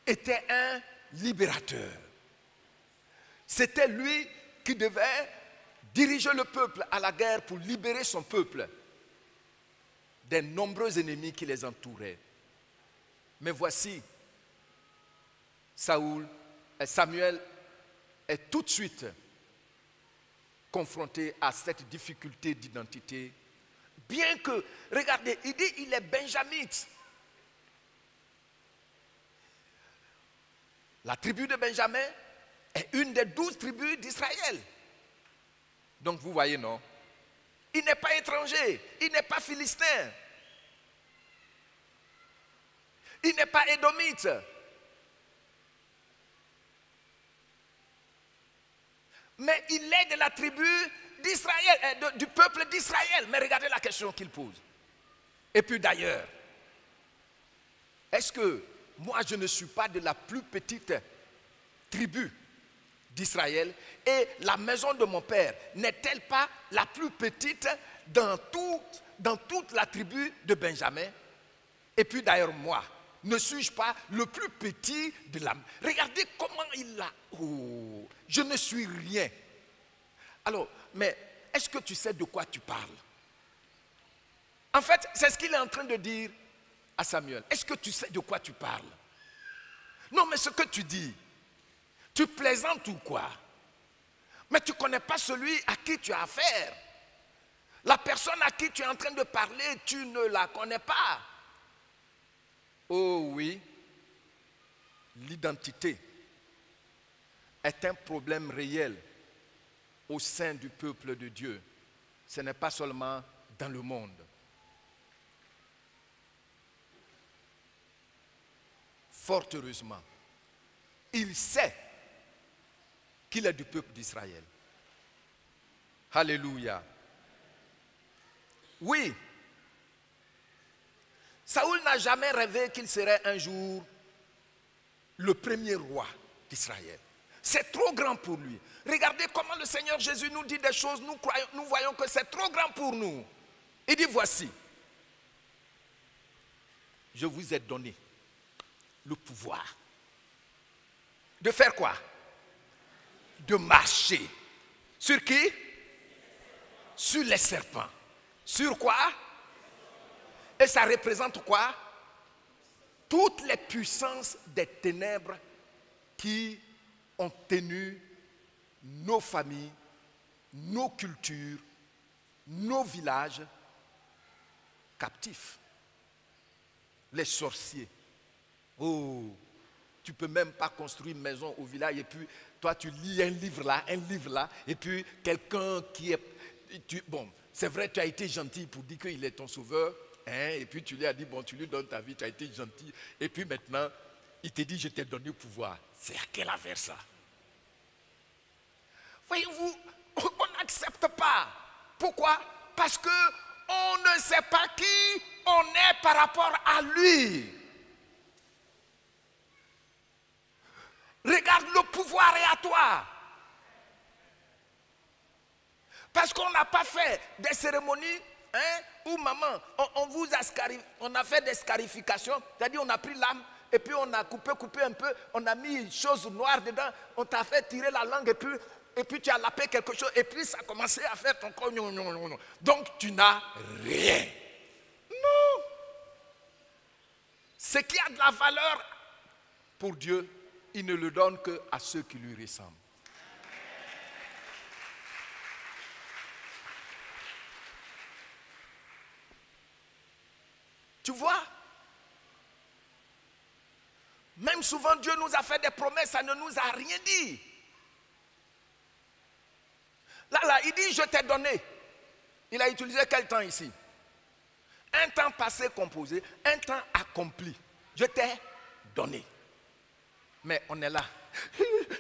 était un libérateur. C'était lui qui devait diriger le peuple à la guerre pour libérer son peuple des nombreux ennemis qui les entouraient. Mais voici, Samuel est tout de suite confronté à cette difficulté d'identité. Bien que, regardez, il dit il est benjamite. La tribu de Benjamin est une des 12 tribus d'Israël. Donc vous voyez, non? Il n'est pas étranger, il n'est pas philistin. Il n'est pas édomite. Mais il est de la tribu d'Israël, du peuple d'Israël. Mais regardez la question qu'il pose. Et puis d'ailleurs, est-ce que moi je ne suis pas de la plus petite tribu d'Israël et la maison de mon père n'est-elle pas la plus petite dans toute la tribu de Benjamin? Et puis d'ailleurs moi, ne suis-je pas le plus petit de la... Regardez comment il l'a... Oh, je ne suis rien. Alors, mais est-ce que tu sais de quoi tu parles? En fait, c'est ce qu'il est en train de dire à Samuel. Est-ce que tu sais de quoi tu parles? Non, mais ce que tu dis, tu plaisantes ou quoi? Mais tu ne connais pas celui à qui tu as affaire. La personne à qui tu es en train de parler, tu ne la connais pas. Oh oui, l'identité est un problème réel au sein du peuple de Dieu. Ce n'est pas seulement dans le monde. Fort heureusement, il sait qu'il est du peuple d'Israël. Alléluia. Oui, Saoul n'a jamais rêvé qu'il serait un jour le premier roi d'Israël. C'est trop grand pour lui. Regardez comment le Seigneur Jésus nous dit des choses, nous voyons que c'est trop grand pour nous. Il dit, voici, je vous ai donné le pouvoir de faire quoi? De marcher. Sur qui? Sur les serpents. Sur quoi? Et ça représente quoi? Toutes les puissances des ténèbres qui ont tenu nos familles, nos cultures, nos villages captifs. Les sorciers. Oh, tu ne peux même pas construire une maison au village et puis toi tu lis un livre là, et puis quelqu'un qui est... bon, c'est vrai, tu as été gentil pour dire qu'il est ton sauveur, hein, et puis tu lui as dit, bon, tu lui donnes ta vie, tu as été gentil, et puis maintenant, il te dit, je t'ai donné le pouvoir. C'est à quel affaire ça? Voyez-vous, on n'accepte pas. Pourquoi? Parce qu'on ne sait pas qui on est par rapport à lui. Regarde, le pouvoir est à toi. Parce qu'on n'a pas fait des cérémonies, hein, où maman, on a fait des scarifications, c'est-à-dire on a pris l'âme et puis on a coupé un peu, on a mis une chose noire dedans, on t'a fait tirer la langue et puis tu as lapé quelque chose et puis ça a commencé à faire ton corps. Donc tu n'as rien. Non. Ce qui a de la valeur pour Dieu, il ne le donne qu'à ceux qui lui ressemblent. Tu vois? Même souvent Dieu nous a fait des promesses, ça ne nous a rien dit. Là, il dit, je t'ai donné. Il a utilisé quel temps ici? Un temps passé composé, un temps accompli. Je t'ai donné. Mais on est là.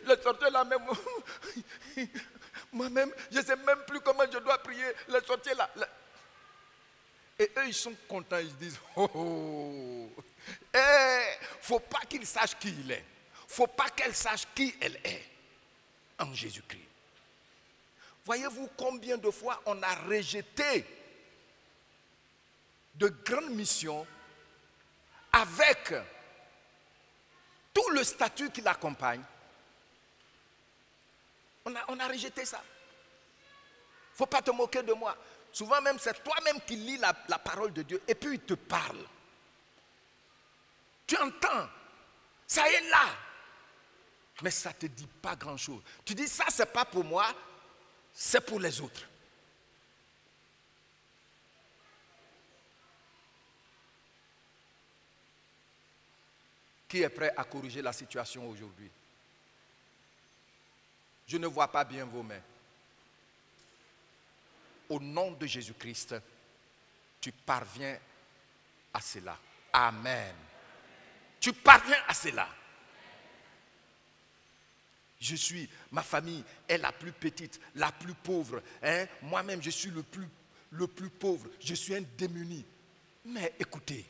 Le sorcier là même. Moi-même, je ne sais même plus comment je dois prier. Le sorcier là. Et eux, ils sont contents. Ils se disent, oh. Faut pas qu'il sache qui il est. Faut pas qu'elle sache qui elle est. En Jésus-Christ. Voyez-vous combien de fois on a rejeté de grandes missions avec tout le statut qui l'accompagne. On a rejeté ça. Il ne faut pas te moquer de moi. Souvent même, c'est toi-même qui lis la parole de Dieu et puis il te parle. Tu entends, ça est là. Mais ça ne te dit pas grand-chose. Tu dis, ça, ce n'est pas pour moi, c'est pour les autres. Qui est prêt à corriger la situation aujourd'hui? Je ne vois pas bien vos mains. Au nom de Jésus-Christ, tu parviens à cela. Amen. Tu parviens à cela. Ma famille est la plus petite, la plus pauvre. Hein? Moi-même, je suis le plus pauvre. Je suis un démuni. Mais écoutez,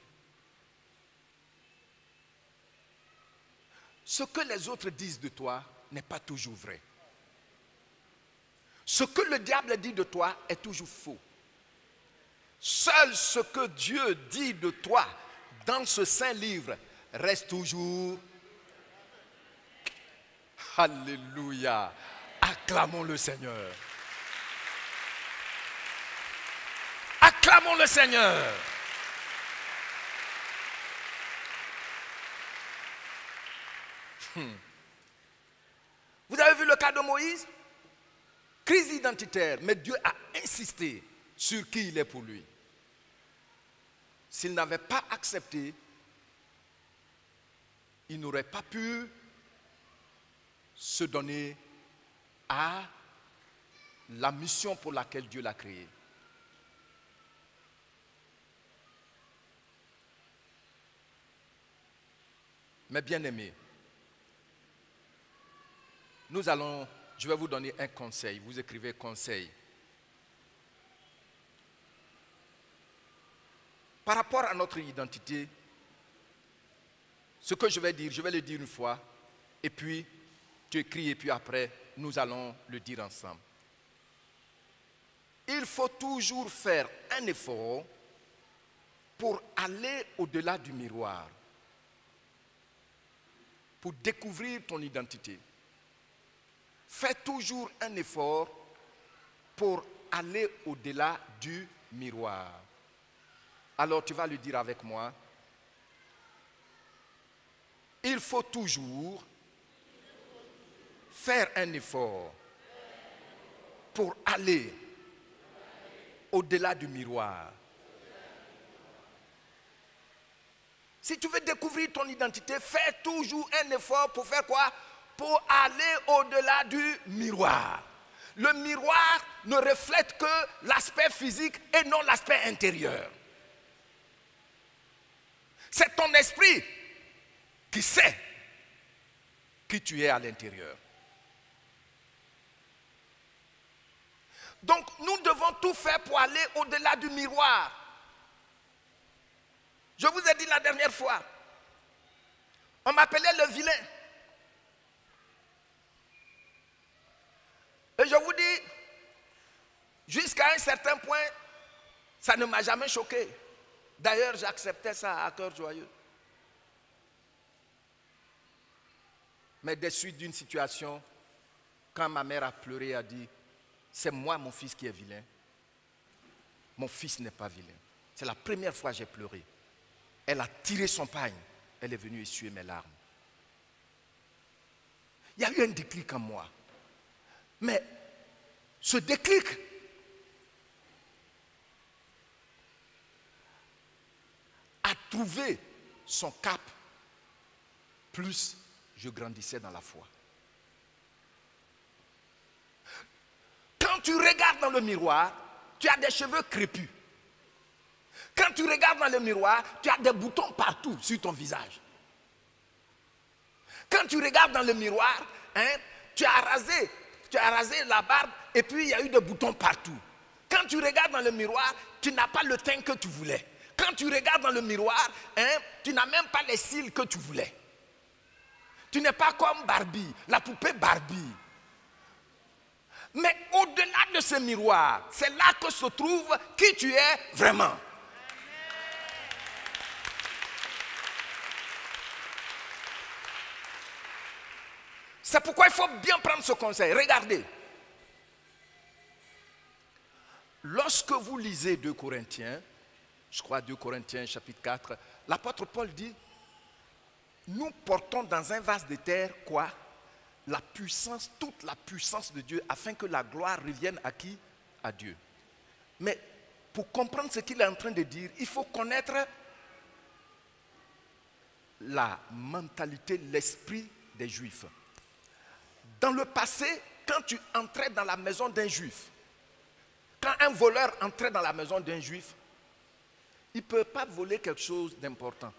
ce que les autres disent de toi n'est pas toujours vrai. Ce que le diable dit de toi est toujours faux. Seul ce que Dieu dit de toi dans ce saint livre reste toujours. Alléluia. Acclamons le Seigneur. Acclamons le Seigneur. Vous avez vu le cas de Moïse? Crise identitaire, mais Dieu a insisté sur qui il est pour lui. S'il n'avait pas accepté, il n'aurait pas pu se donner à la mission pour laquelle Dieu l'a créé. Mes bien-aimés, je vais vous donner un conseil. Vous écrivez conseil. Par rapport à notre identité, ce que je vais dire, je vais le dire une fois, et puis tu écris, et puis après, nous allons le dire ensemble. Il faut toujours faire un effort pour aller au-delà du miroir, pour découvrir ton identité. Fais toujours un effort pour aller au-delà du miroir. Alors tu vas le dire avec moi. Il faut toujours faire un effort pour aller au-delà du miroir. Si tu veux découvrir ton identité, fais toujours un effort pour faire quoi? Pour aller au-delà du miroir. Le miroir ne reflète que l'aspect physique et non l'aspect intérieur. C'est ton esprit qui sait qui tu es à l'intérieur. Donc nous devons tout faire pour aller au-delà du miroir. Je vous ai dit la dernière fois, on m'appelait le vilain. Et je vous dis, jusqu'à un certain point, ça ne m'a jamais choqué. D'ailleurs, j'acceptais ça à cœur joyeux. Mais des suites d'une situation, quand ma mère a pleuré, a dit, c'est moi mon fils qui est vilain. Mon fils n'est pas vilain. C'est la première fois que j'ai pleuré. Elle a tiré son pagne. Elle est venue essuyer mes larmes. Il y a eu un déclic en moi. Mais ce déclic a trouvé son cap plus je grandissais dans la foi. Quand tu regardes dans le miroir, tu as des cheveux crépus. Quand tu regardes dans le miroir, tu as des boutons partout sur ton visage. Quand tu regardes dans le miroir, tu as rasé la barbe et puis il y a eu des boutons partout. Quand tu regardes dans le miroir, tu n'as pas le teint que tu voulais. Quand tu regardes dans le miroir, tu n'as même pas les cils que tu voulais. Tu n'es pas comme Barbie, la poupée Barbie. Mais au-delà de ce miroir, c'est là que se trouve qui tu es vraiment. C'est pourquoi il faut bien prendre ce conseil. Regardez. Lorsque vous lisez 2 Corinthiens, je crois 2 Corinthiens chapitre 4, l'apôtre Paul dit, nous portons dans un vase de terre quoi? La puissance, toute la puissance de Dieu, afin que la gloire revienne à qui? À Dieu. Mais pour comprendre ce qu'il est en train de dire, il faut connaître la mentalité, l'esprit des Juifs. Dans le passé, quand tu entrais dans la maison d'un Juif, quand un voleur entrait dans la maison d'un Juif, il ne peut pas voler quelque chose d'important.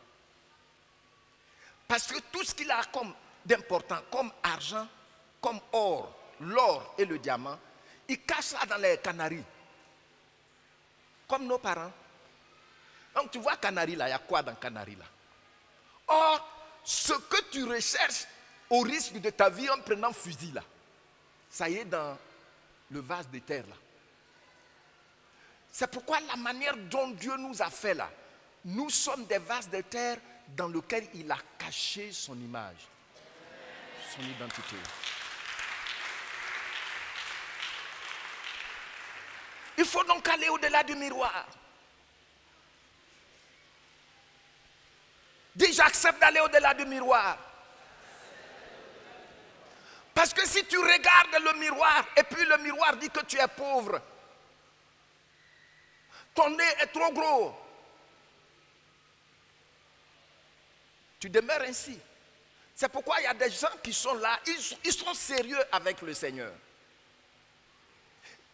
Parce que tout ce qu'il a comme d'important, comme argent, comme or, l'or et le diamant, il cache ça dans les canaries. Comme nos parents. Donc tu vois canari là, il y a quoi dans canari là? Or, ce que tu recherches au risque de ta vie en prenant fusil là, ça y est dans le vase de terre là. C'est pourquoi la manière dont Dieu nous a fait là, nous sommes des vases de terre dans lesquels il a caché son image, son identité. Il faut donc aller au-delà du miroir. Dis, j'accepte d'aller au-delà du miroir. Parce que si tu regardes le miroir et puis le miroir dit que tu es pauvre, ton nez est trop gros, tu demeures ainsi. C'est pourquoi il y a des gens qui sont là, ils sont sérieux avec le Seigneur.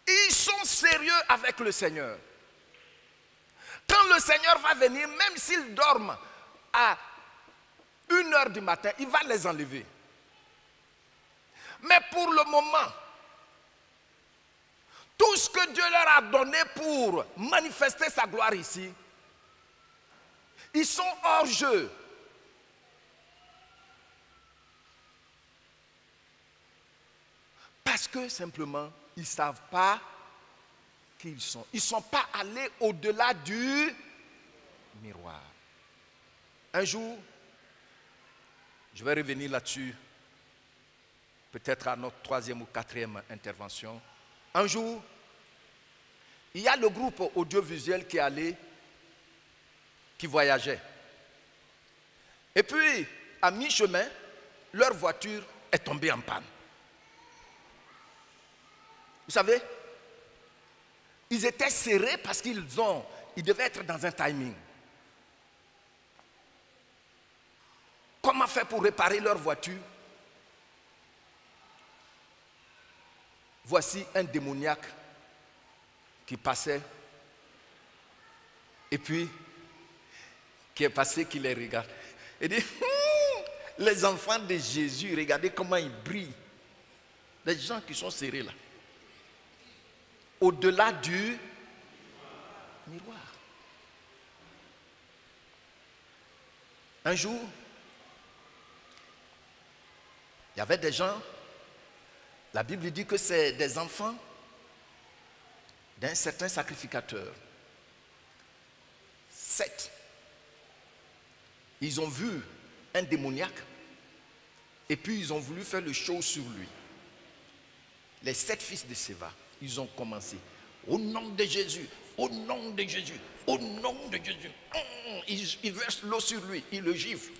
Ils sont sérieux avec le Seigneur. Quand le Seigneur va venir, même s'ils dorment à 1h du matin, il va les enlever. Mais pour le moment, tout ce que Dieu leur a donné pour manifester sa gloire ici, ils sont hors jeu. Parce que simplement, ils ne savent pas qui ils sont. Ils ne sont pas allés au-delà du miroir. Un jour, je vais revenir là-dessus, peut-être à notre 3e ou 4e intervention. Un jour, il y a le groupe audiovisuel qui est allé, qui voyageait. Et puis, à mi-chemin, leur voiture est tombée en panne. Vous savez, ils étaient serrés parce qu'ils devaient être dans un timing. Comment faire pour réparer leur voiture? Voici un démoniaque qui passait et puis qui est passé, qui les regarde. Il dit, les enfants de Jésus, regardez comment ils brillent. Les gens qui sont serrés là. Au-delà du miroir. Un jour, il y avait des gens, la Bible dit que c'est des enfants d'un certain sacrificateur. 7. Ils ont vu un démoniaque et puis ils ont voulu faire le show sur lui. Les 7 fils de Séva, ils ont commencé. Au nom de Jésus, au nom de Jésus, au nom de Jésus. Ils versent l'eau sur lui, ils le giflent.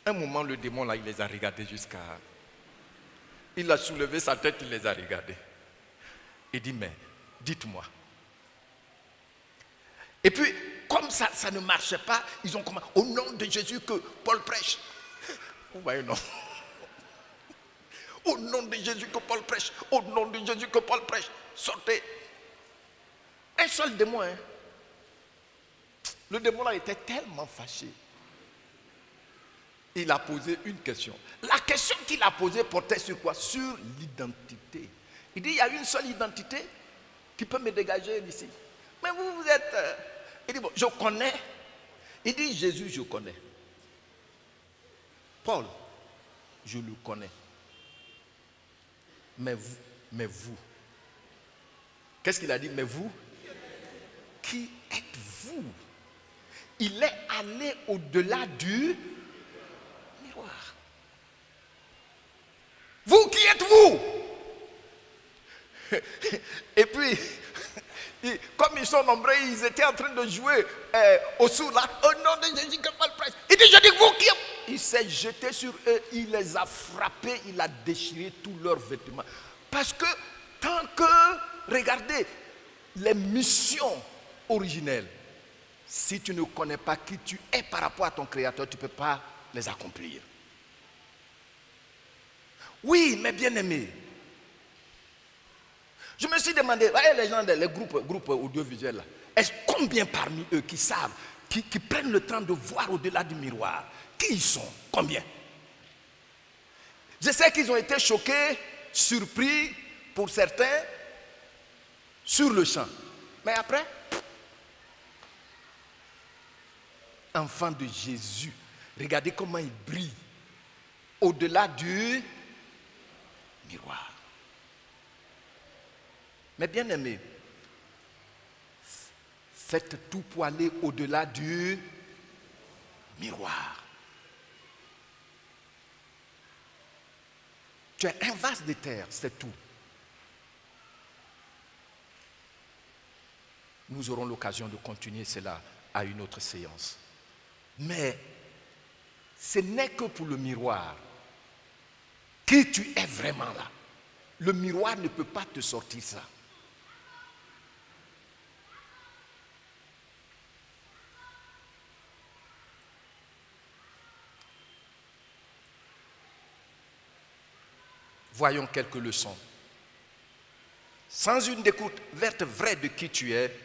Un moment, le démon là, il les a regardés jusqu'à... Il a soulevé sa tête, il les a regardés. Il dit, mais dites-moi. Et puis, comme ça ne marchait pas, ils ont commencé. Au nom de Jésus que Paul prêche. Vous voyez, non? Au nom de Jésus que Paul prêche. Au nom de Jésus que Paul prêche. Sortez. Un seul démon. Hein? Le démon là était tellement fâché. Il a posé une question. La question qu'il a posée portait sur quoi? Sur l'identité. Il dit, il y a une seule identité qui peut me dégager d'ici. Mais vous êtes... Il dit, bon, je connais. Il dit, Jésus, je connais. Paul, je le connais. Mais vous. Qu'est-ce qu'il a dit? Mais vous, qui êtes-vous? Il est allé au-delà du miroir. Vous, qui êtes-vous? Et puis, comme ils sont nombreux, ils étaient en train de jouer au sourd là. Au nom de Jésus, que Paul prêche. Il dit, je dis, vous qui êtes? Il s'est jeté sur eux, il les a frappés, il a déchiré tous leurs vêtements. Parce que tant que, regardez, les missions originelles, si tu ne connais pas qui tu es par rapport à ton Créateur, tu ne peux pas les accomplir. Oui, mes bien-aimés, je me suis demandé, voyez les gens, les groupes audiovisuels, est-ce combien parmi eux qui savent, qui prennent le temps de voir au-delà du miroir? Qui ils sont? Combien? Je sais qu'ils ont été choqués, surpris pour certains, sur le champ. Mais après, enfant de Jésus, regardez comment il brille au-delà du miroir. Mais bien aimés, faites tout pour aller au-delà du miroir. Tu es un vase de terre, c'est tout. Nous aurons l'occasion de continuer cela à une autre séance. Mais ce n'est que pour le miroir. Qui tu es vraiment là? Le miroir ne peut pas te sortir ça. Voyons quelques leçons. Sans une découverte vraie de qui tu es,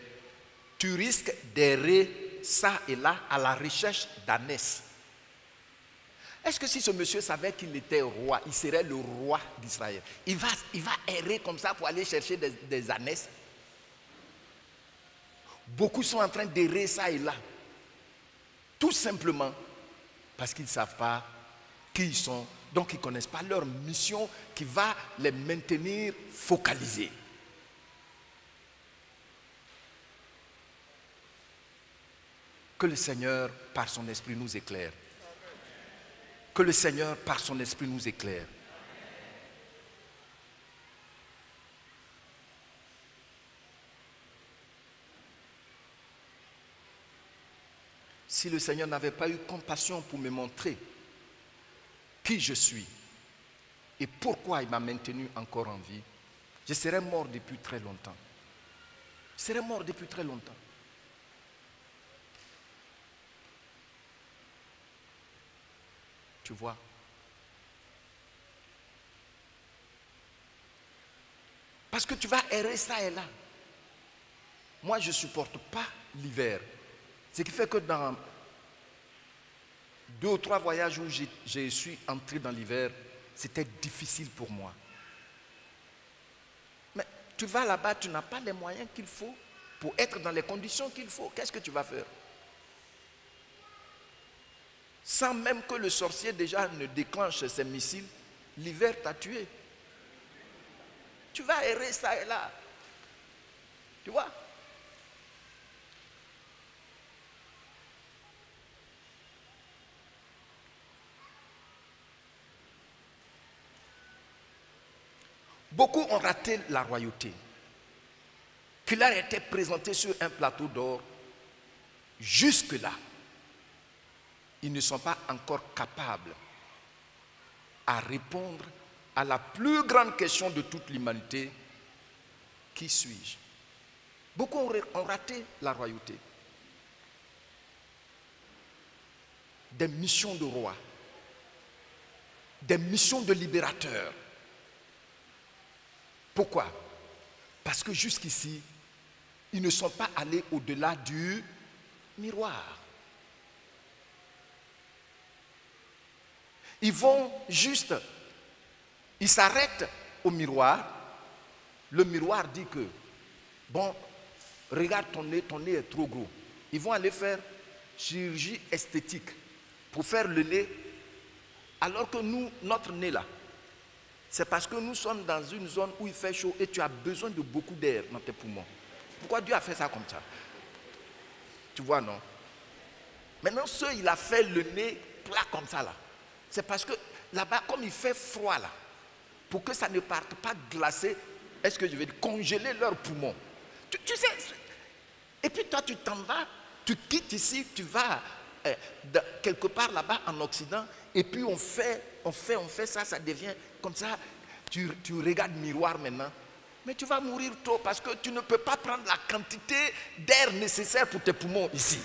tu risques d'errer ça et là à la recherche d'ânesse. Est-ce que si ce monsieur savait qu'il était roi, il serait le roi d'Israël? Il va errer comme ça pour aller chercher des ânesses. Beaucoup sont en train d'errer ça et là. Tout simplement parce qu'ils ne savent pas qui ils sont. Donc ils ne connaissent pas leur mission qui va les maintenir focalisés. Que le Seigneur, par son esprit, nous éclaire. Que le Seigneur, par son esprit, nous éclaire. Si le Seigneur n'avait pas eu compassion pour me montrer qui je suis et pourquoi il m'a maintenu encore en vie, je serais mort depuis très longtemps. Je serais mort depuis très longtemps. Tu vois? Parce que tu vas errer ça et là. Moi, je ne supporte pas l'hiver. Ce qui fait que dans 2 ou 3 voyages où je suis entré dans l'hiver, c'était difficile pour moi. Mais tu vas là-bas, tu n'as pas les moyens qu'il faut pour être dans les conditions qu'il faut. Qu'est-ce que tu vas faire? Sans même que le sorcier déjà ne déclenche ses missiles, l'hiver t'a tué. Tu vas errer ça et là. Tu vois? Beaucoup ont raté la royauté, qui leur était présentée sur un plateau d'or. Jusque-là, ils ne sont pas encore capables à répondre à la plus grande question de toute l'humanité: qui suis-je? Beaucoup ont raté la royauté. Des missions de roi, des missions de libérateur. Pourquoi? Parce que jusqu'ici, ils ne sont pas allés au-delà du miroir. Ils vont juste, ils s'arrêtent au miroir. Le miroir dit que, bon, regarde ton nez est trop gros. Ils vont aller faire chirurgie esthétique pour faire le nez, alors que nous, notre nez là, c'est parce que nous sommes dans une zone où il fait chaud et tu as besoin de beaucoup d'air dans tes poumons. Pourquoi Dieu a fait ça comme ça? Tu vois, non? Maintenant, il a fait le nez plat comme ça là. C'est parce que là-bas, comme il fait froid là, pour que ça ne parte pas glacé, est-ce que je vais congeler leurs poumons? Tu sais, et puis toi tu t'en vas, tu quittes ici, tu vas quelque part là-bas en Occident, et puis on fait ça, ça devient comme ça, tu regardes le miroir maintenant, mais tu vas mourir tôt parce que tu ne peux pas prendre la quantité d'air nécessaire pour tes poumons ici.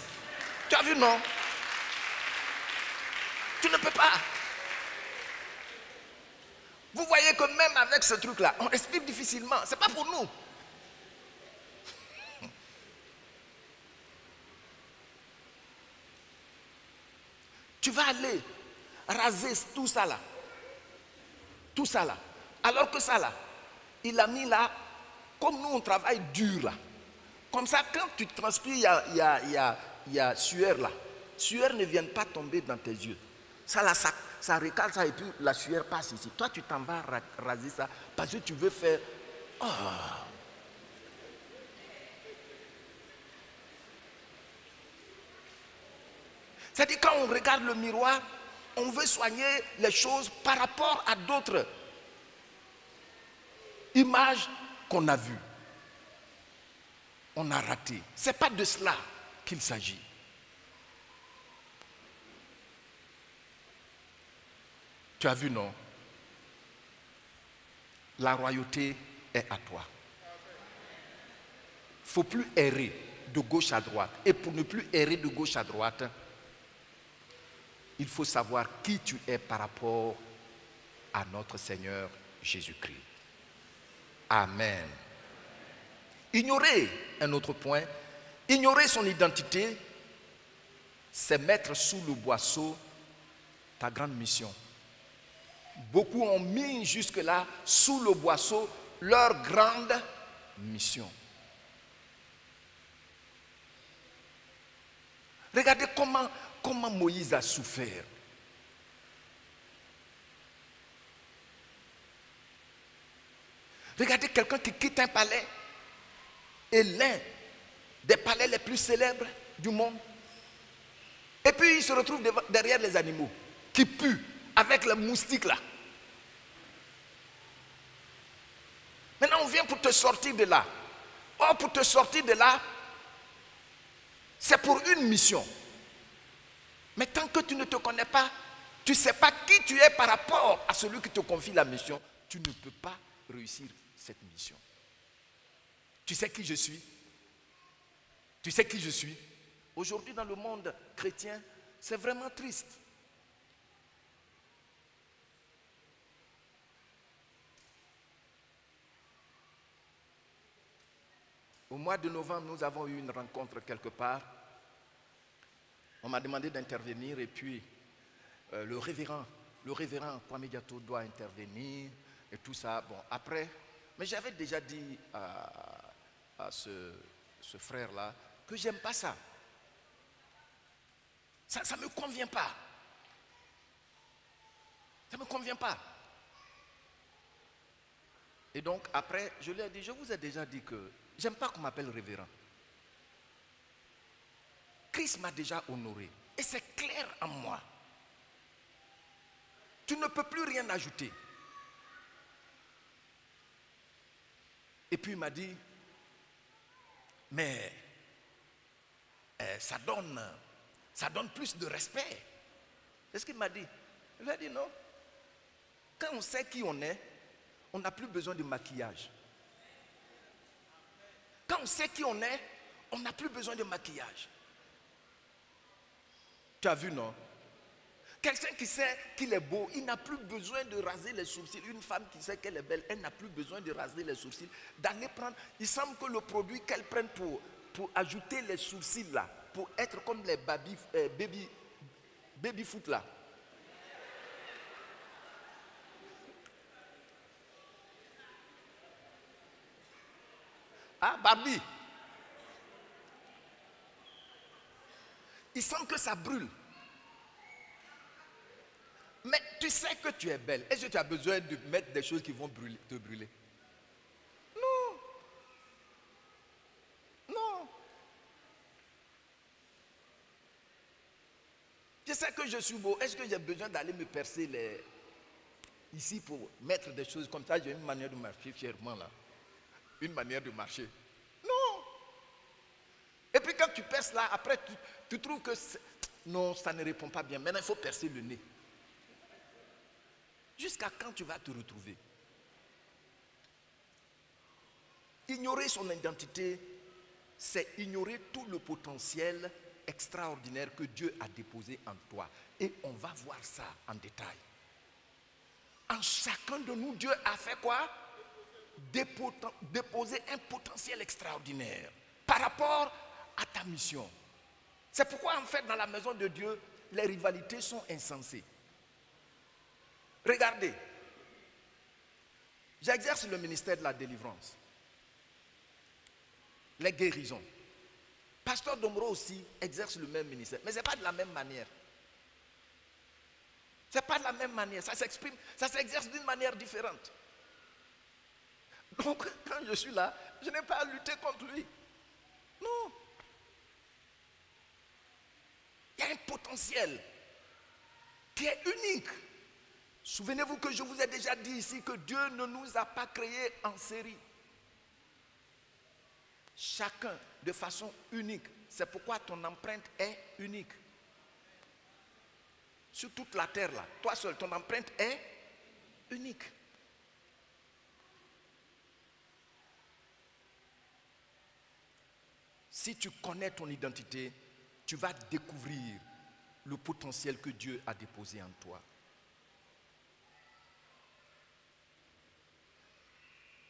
Tu as vu, non? Tu ne peux pas. Vous voyez que même avec ce truc-là, on respire difficilement. Ce n'est pas pour nous. Tu vas aller raser tout ça là. Tout ça là. Alors que ça là, il a mis là, comme nous on travaille dur là. Comme ça, quand tu transpires, il y a sueur là. Sueur ne vient pas tomber dans tes yeux. Ça là, ça recale ça et puis la sueur passe ici. Toi, tu t'en vas raser ça parce que tu veux faire... Oh. C'est-à-dire quand on regarde le miroir, on veut soigner les choses par rapport à d'autres images qu'on a vues. On a raté. Ce n'est pas de cela qu'il s'agit. Tu as vu, non? La royauté est à toi. Il ne faut plus errer de gauche à droite. Et pour ne plus errer de gauche à droite, il faut savoir qui tu es par rapport à notre Seigneur Jésus-Christ. Amen. Ignorer, un autre point, ignorer son identité, c'est mettre sous le boisseau ta grande mission. Beaucoup ont mis jusque-là sous le boisseau leur grande mission. Regardez comment Moïse a souffert. Regardez quelqu'un qui quitte un palais et l'un des palais les plus célèbres du monde. Et puis il se retrouve derrière les animaux qui puent avec les moustiques là. Maintenant on vient pour te sortir de là. Or pour te sortir de là, c'est pour une mission. Mais tant que tu ne te connais pas, tu ne sais pas qui tu es par rapport à celui qui te confie la mission, tu ne peux pas réussir cette mission. Tu sais qui je suis? Tu sais qui je suis? Aujourd'hui dans le monde chrétien, c'est vraiment triste. Au mois de novembre, nous avons eu une rencontre quelque part. On m'a demandé d'intervenir et puis le révérend Kwame Diato doit intervenir et tout ça. Bon, après, mais j'avais déjà dit à ce frère-là que j'aime pas ça. Ça ne me convient pas. Ça ne me convient pas. Et donc après, je lui ai dit, je vous ai déjà dit que j'aime pas qu'on m'appelle révérend. Christ m'a déjà honoré. Et c'est clair en moi. Tu ne peux plus rien ajouter. Et puis il m'a dit, mais ça donne plus de respect. C'est ce qu'il m'a dit. Je lui ai dit non. Quand on sait qui on est, on n'a plus besoin de maquillage. Quand on sait qui on est, on n'a plus besoin de maquillage. Tu as vu, non? Quelqu'un qui sait qu'il est beau, il n'a plus besoin de raser les sourcils. Une femme qui sait qu'elle est belle, elle n'a plus besoin de raser les sourcils. D'aller prendre, il semble que le produit qu'elle prenne pour ajouter les sourcils là, pour être comme les baby foot là. Ah, Barbie. Il semble que ça brûle. Mais tu sais que tu es belle. Est-ce que tu as besoin de mettre des choses qui vont te brûler? Non. Non. Je sais que je suis beau. Est-ce que j'ai besoin d'aller me percer ici pour mettre des choses comme ça? J'ai une manière de marcher fièrement là. Une manière de marcher. Non. Et puis quand tu perces là, après tu trouves que non, ça ne répond pas bien. Maintenant il faut percer le nez. Jusqu'à quand tu vas te retrouver? Ignorer son identité, c'est ignorer tout le potentiel extraordinaire que Dieu a déposé en toi. Et on va voir ça en détail. En chacun de nous, Dieu a fait quoi? Déposer un potentiel extraordinaire par rapport à ta mission. C'est pourquoi en fait dans la maison de Dieu, les rivalités sont insensées. Regardez, j'exerce le ministère de la délivrance, les guérisons. Pasteur Domro aussi exerce le même ministère, mais ce n'est pas de la même manière. Ce n'est pas de la même manière, ça s'exprime, ça s'exerce d'une manière différente. Donc, quand je suis là, je n'ai pas à lutter contre lui. Non. Il y a un potentiel qui est unique. Souvenez-vous que je vous ai déjà dit ici que Dieu ne nous a pas créés en série. Chacun de façon unique. C'est pourquoi ton empreinte est unique. Sur toute la terre là, toi seul, ton empreinte est unique. Si tu connais ton identité, tu vas découvrir le potentiel que Dieu a déposé en toi.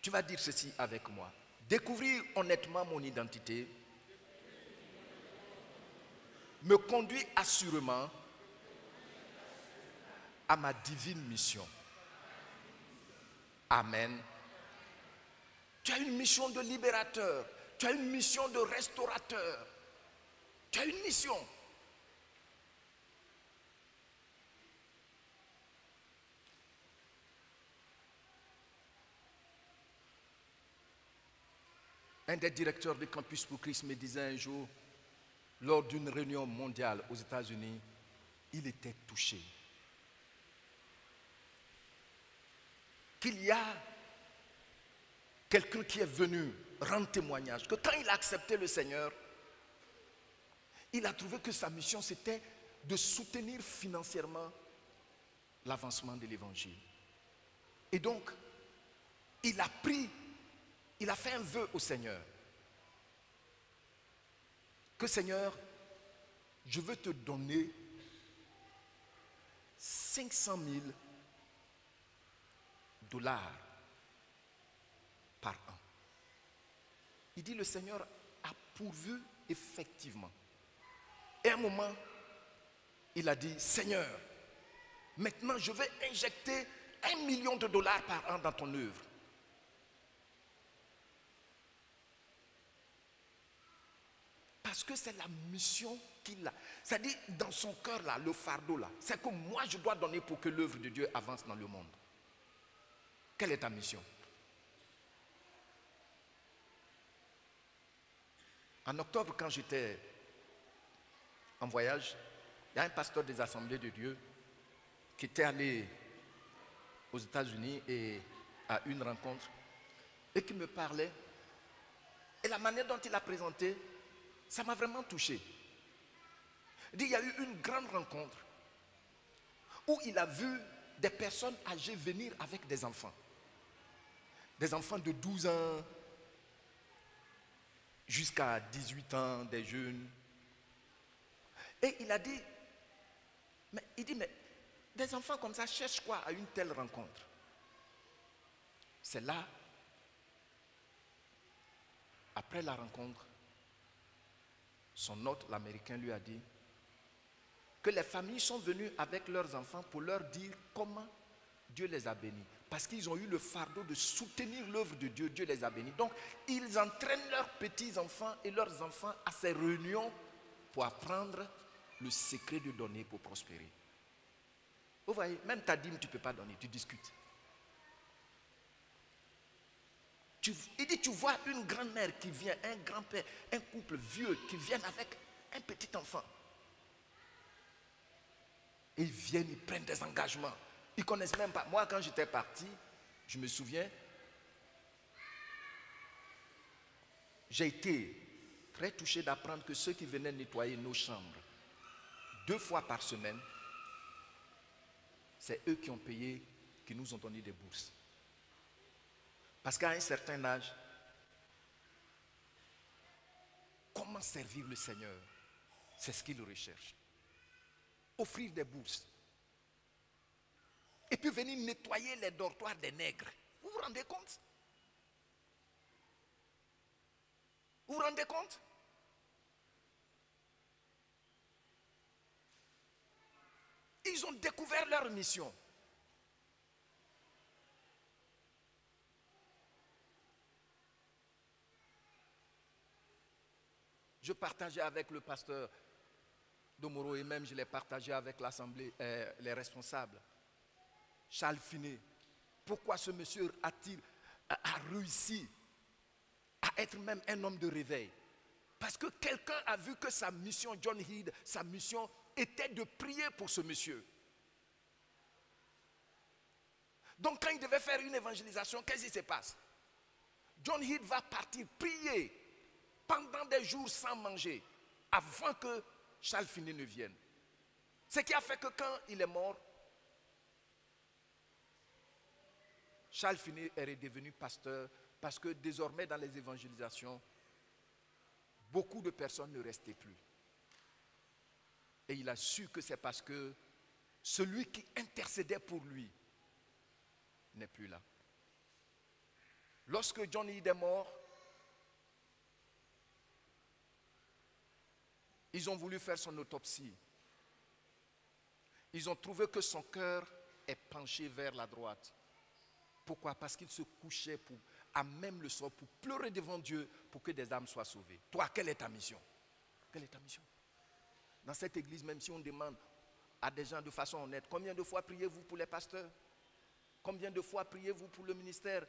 Tu vas dire ceci avec moi. Découvrir honnêtement mon identité me conduit assurément à ma divine mission. Amen. Tu as une mission de libérateur. Tu as une mission de restaurateur. Tu as une mission. Un des directeurs de Campus pour Christ me disait un jour, lors d'une réunion mondiale aux États-Unis, il était touché. Qu'il y a quelqu'un qui est venu rendre témoignage, que quand il a accepté le Seigneur, il a trouvé que sa mission c'était de soutenir financièrement l'avancement de l'évangile. Et donc, il a fait un vœu au Seigneur. Que Seigneur, je veux te donner 500 000 dollars par an. Il dit, le Seigneur a pourvu effectivement. Et à un moment, il a dit, Seigneur, maintenant je vais injecter 1 million de dollars par an dans ton œuvre. Parce que c'est la mission qu'il a. C'est-à-dire, dans son cœur là, le fardeau là, c'est que moi je dois donner pour que l'œuvre de Dieu avance dans le monde. Quelle est ta mission? En octobre, quand j'étais en voyage, il y a un pasteur des Assemblées de Dieu qui était allé aux États-Unis et à une rencontre et qui me parlait. Et la manière dont il a présenté, ça m'a vraiment touché. Il dit, il y a eu une grande rencontre où il a vu des personnes âgées venir avec des enfants. Des enfants de 12 ans jusqu'à 18 ans, des jeunes. Et il a dit, mais des enfants comme ça cherchent quoi à une telle rencontre? C'est là, après la rencontre, son hôte, l'Américain, lui a dit que les familles sont venues avec leurs enfants pour leur dire comment Dieu les a bénis. Parce qu'ils ont eu le fardeau de soutenir l'œuvre de Dieu, Dieu les a bénis. Donc, ils entraînent leurs petits-enfants et leurs enfants à ces réunions pour apprendre le secret de donner pour prospérer. Vous voyez, même ta dîme, tu ne peux pas donner, tu discutes. Il dit, tu vois une grand-mère qui vient, un grand-père, un couple vieux qui viennent avec un petit enfant. Et ils viennent, ils prennent des engagements. Ils ne connaissent même pas. Moi, quand j'étais parti, je me souviens, j'ai été très touché d'apprendre que ceux qui venaient nettoyer nos chambres 2 fois par semaine, c'est eux qui ont payé, qui nous ont donné des bourses. Parce qu'à un certain âge, comment servir le Seigneur? C'est ce qu'il recherche. Offrir des bourses. Et puis venir nettoyer les dortoirs des nègres. Vous vous rendez compte? Vous vous rendez compte? Ils ont découvert leur mission. Je partageais avec le pasteur Domoro et même je l'ai partagé avec l'assemblée, les responsables. Charles Finet. Pourquoi ce monsieur a-t-il réussi à être même un homme de réveil? Parce que quelqu'un a vu que sa mission, John Heed, sa mission était de prier pour ce monsieur. Donc quand il devait faire une évangélisation, qu'est-ce qui se passe? John Heed va partir prier pendant des jours sans manger, avant que Charles Finet ne vienne. Ce qui a fait que quand il est mort, Charles Finet est redevenu pasteur parce que désormais dans les évangélisations, beaucoup de personnes ne restaient plus. Et il a su que c'est parce que celui qui intercédait pour lui n'est plus là. Lorsque Johnny est mort, ils ont voulu faire son autopsie. Ils ont trouvé que son cœur est penché vers la droite. Pourquoi? Parce qu'il se couchait à même le sol pour pleurer devant Dieu pour que des âmes soient sauvées. Toi, quelle est ta mission? Quelle est ta mission? Dans cette église, même si on demande à des gens de façon honnête, combien de fois priez-vous pour les pasteurs? Combien de fois priez-vous pour le ministère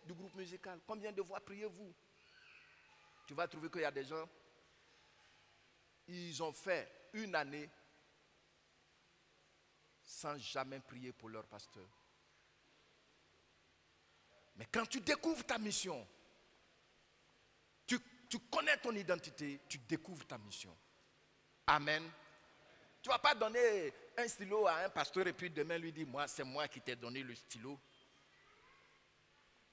du groupe musical? Combien de fois priez-vous? Tu vas trouver qu'il y a des gens, ils ont fait une année sans jamais prier pour leur pasteur. Mais quand tu découvres ta mission, tu connais ton identité, tu découvres ta mission. Amen. Tu ne vas pas donner un stylo à un pasteur et puis demain lui dire, moi, c'est moi qui t'ai donné le stylo.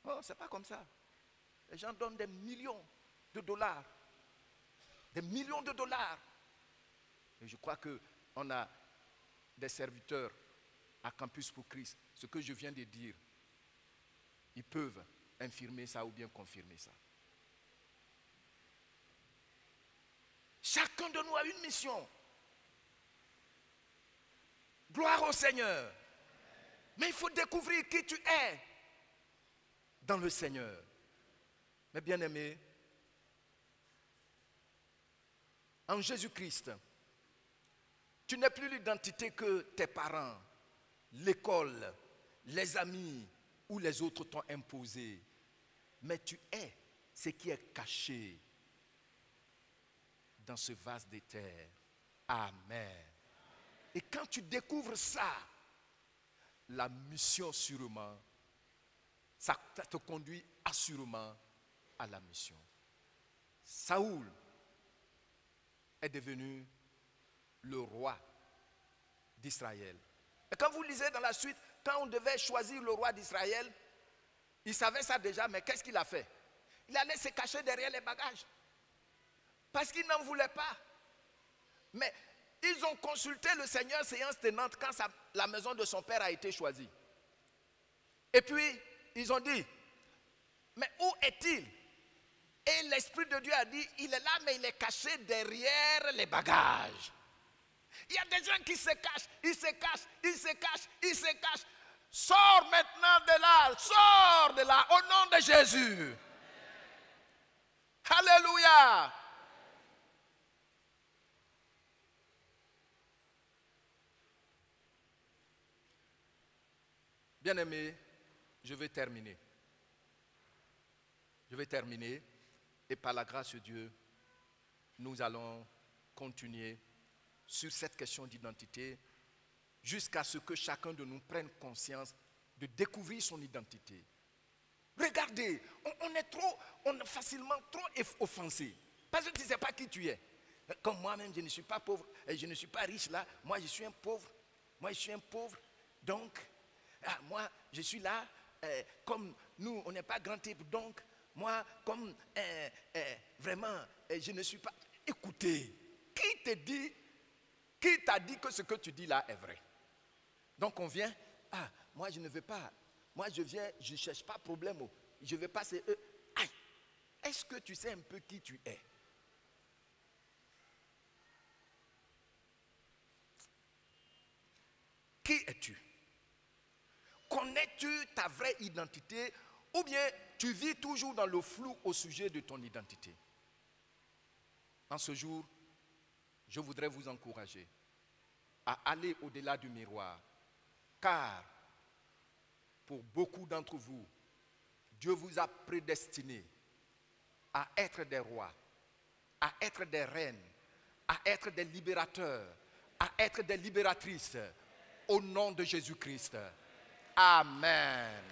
Oh, c'est pas comme ça. Les gens donnent des millions de dollars. Des millions de dollars. Et je crois qu'on a des serviteurs à Campus pour Christ. Ce que je viens de dire, ils peuvent infirmer ça ou bien confirmer ça. Chacun de nous a une mission. Gloire au Seigneur. Mais il faut découvrir qui tu es dans le Seigneur. Mes bien-aimés, en Jésus-Christ, tu n'es plus l'identité que tes parents, l'école, les amis ou les autres t'ont imposé. Mais tu es ce qui est caché dans ce vase de terre. Amen. Et quand tu découvres ça, la mission sûrement, ça te conduit assurément à la mission. Saoul est devenu le roi d'Israël. Et quand vous lisez dans la suite, quand on devait choisir le roi d'Israël, il savait ça déjà, mais qu'est-ce qu'il a fait? Il allait se cacher derrière les bagages. Parce qu'il n'en voulait pas. Mais ils ont consulté le Seigneur séance tenante quand la maison de son père a été choisie. Et puis, ils ont dit, mais où est-il? Et l'Esprit de Dieu a dit, il est là, mais il est caché derrière les bagages. Il y a des gens qui se cachent, ils se cachent, ils se cachent, ils se cachent. Sors maintenant de là, sors de là, au nom de Jésus. Alléluia. Bien-aimés, je vais terminer. Je vais terminer et par la grâce de Dieu, nous allons continuer sur cette question d'identité jusqu'à ce que chacun de nous prenne conscience de découvrir son identité. Regardez, on est facilement trop offensé parce que tu ne sais pas qui tu es. Comme moi-même, je ne suis pas pauvre, et je ne suis pas riche là. Moi, je suis un pauvre. Moi, je suis un pauvre. Donc, moi, je suis là. Comme nous, on n'est pas grand type. Donc, moi, comme vraiment, je ne suis pas. Écoutez, qui t'a dit que ce que tu dis là est vrai? Donc, on vient. Moi, je ne veux pas. Moi, je viens, je ne cherche pas de problème. Je ne veux pas, c'est eux. Aïe, est-ce que tu sais un peu qui tu es? Qui es-tu? Connais-tu ta vraie identité ou bien tu vis toujours dans le flou au sujet de ton identité? En ce jour, je voudrais vous encourager à aller au-delà du miroir, car pour beaucoup d'entre vous, Dieu vous a prédestiné à être des rois, à être des reines, à être des libérateurs, à être des libératrices, au nom de Jésus-Christ. Amen.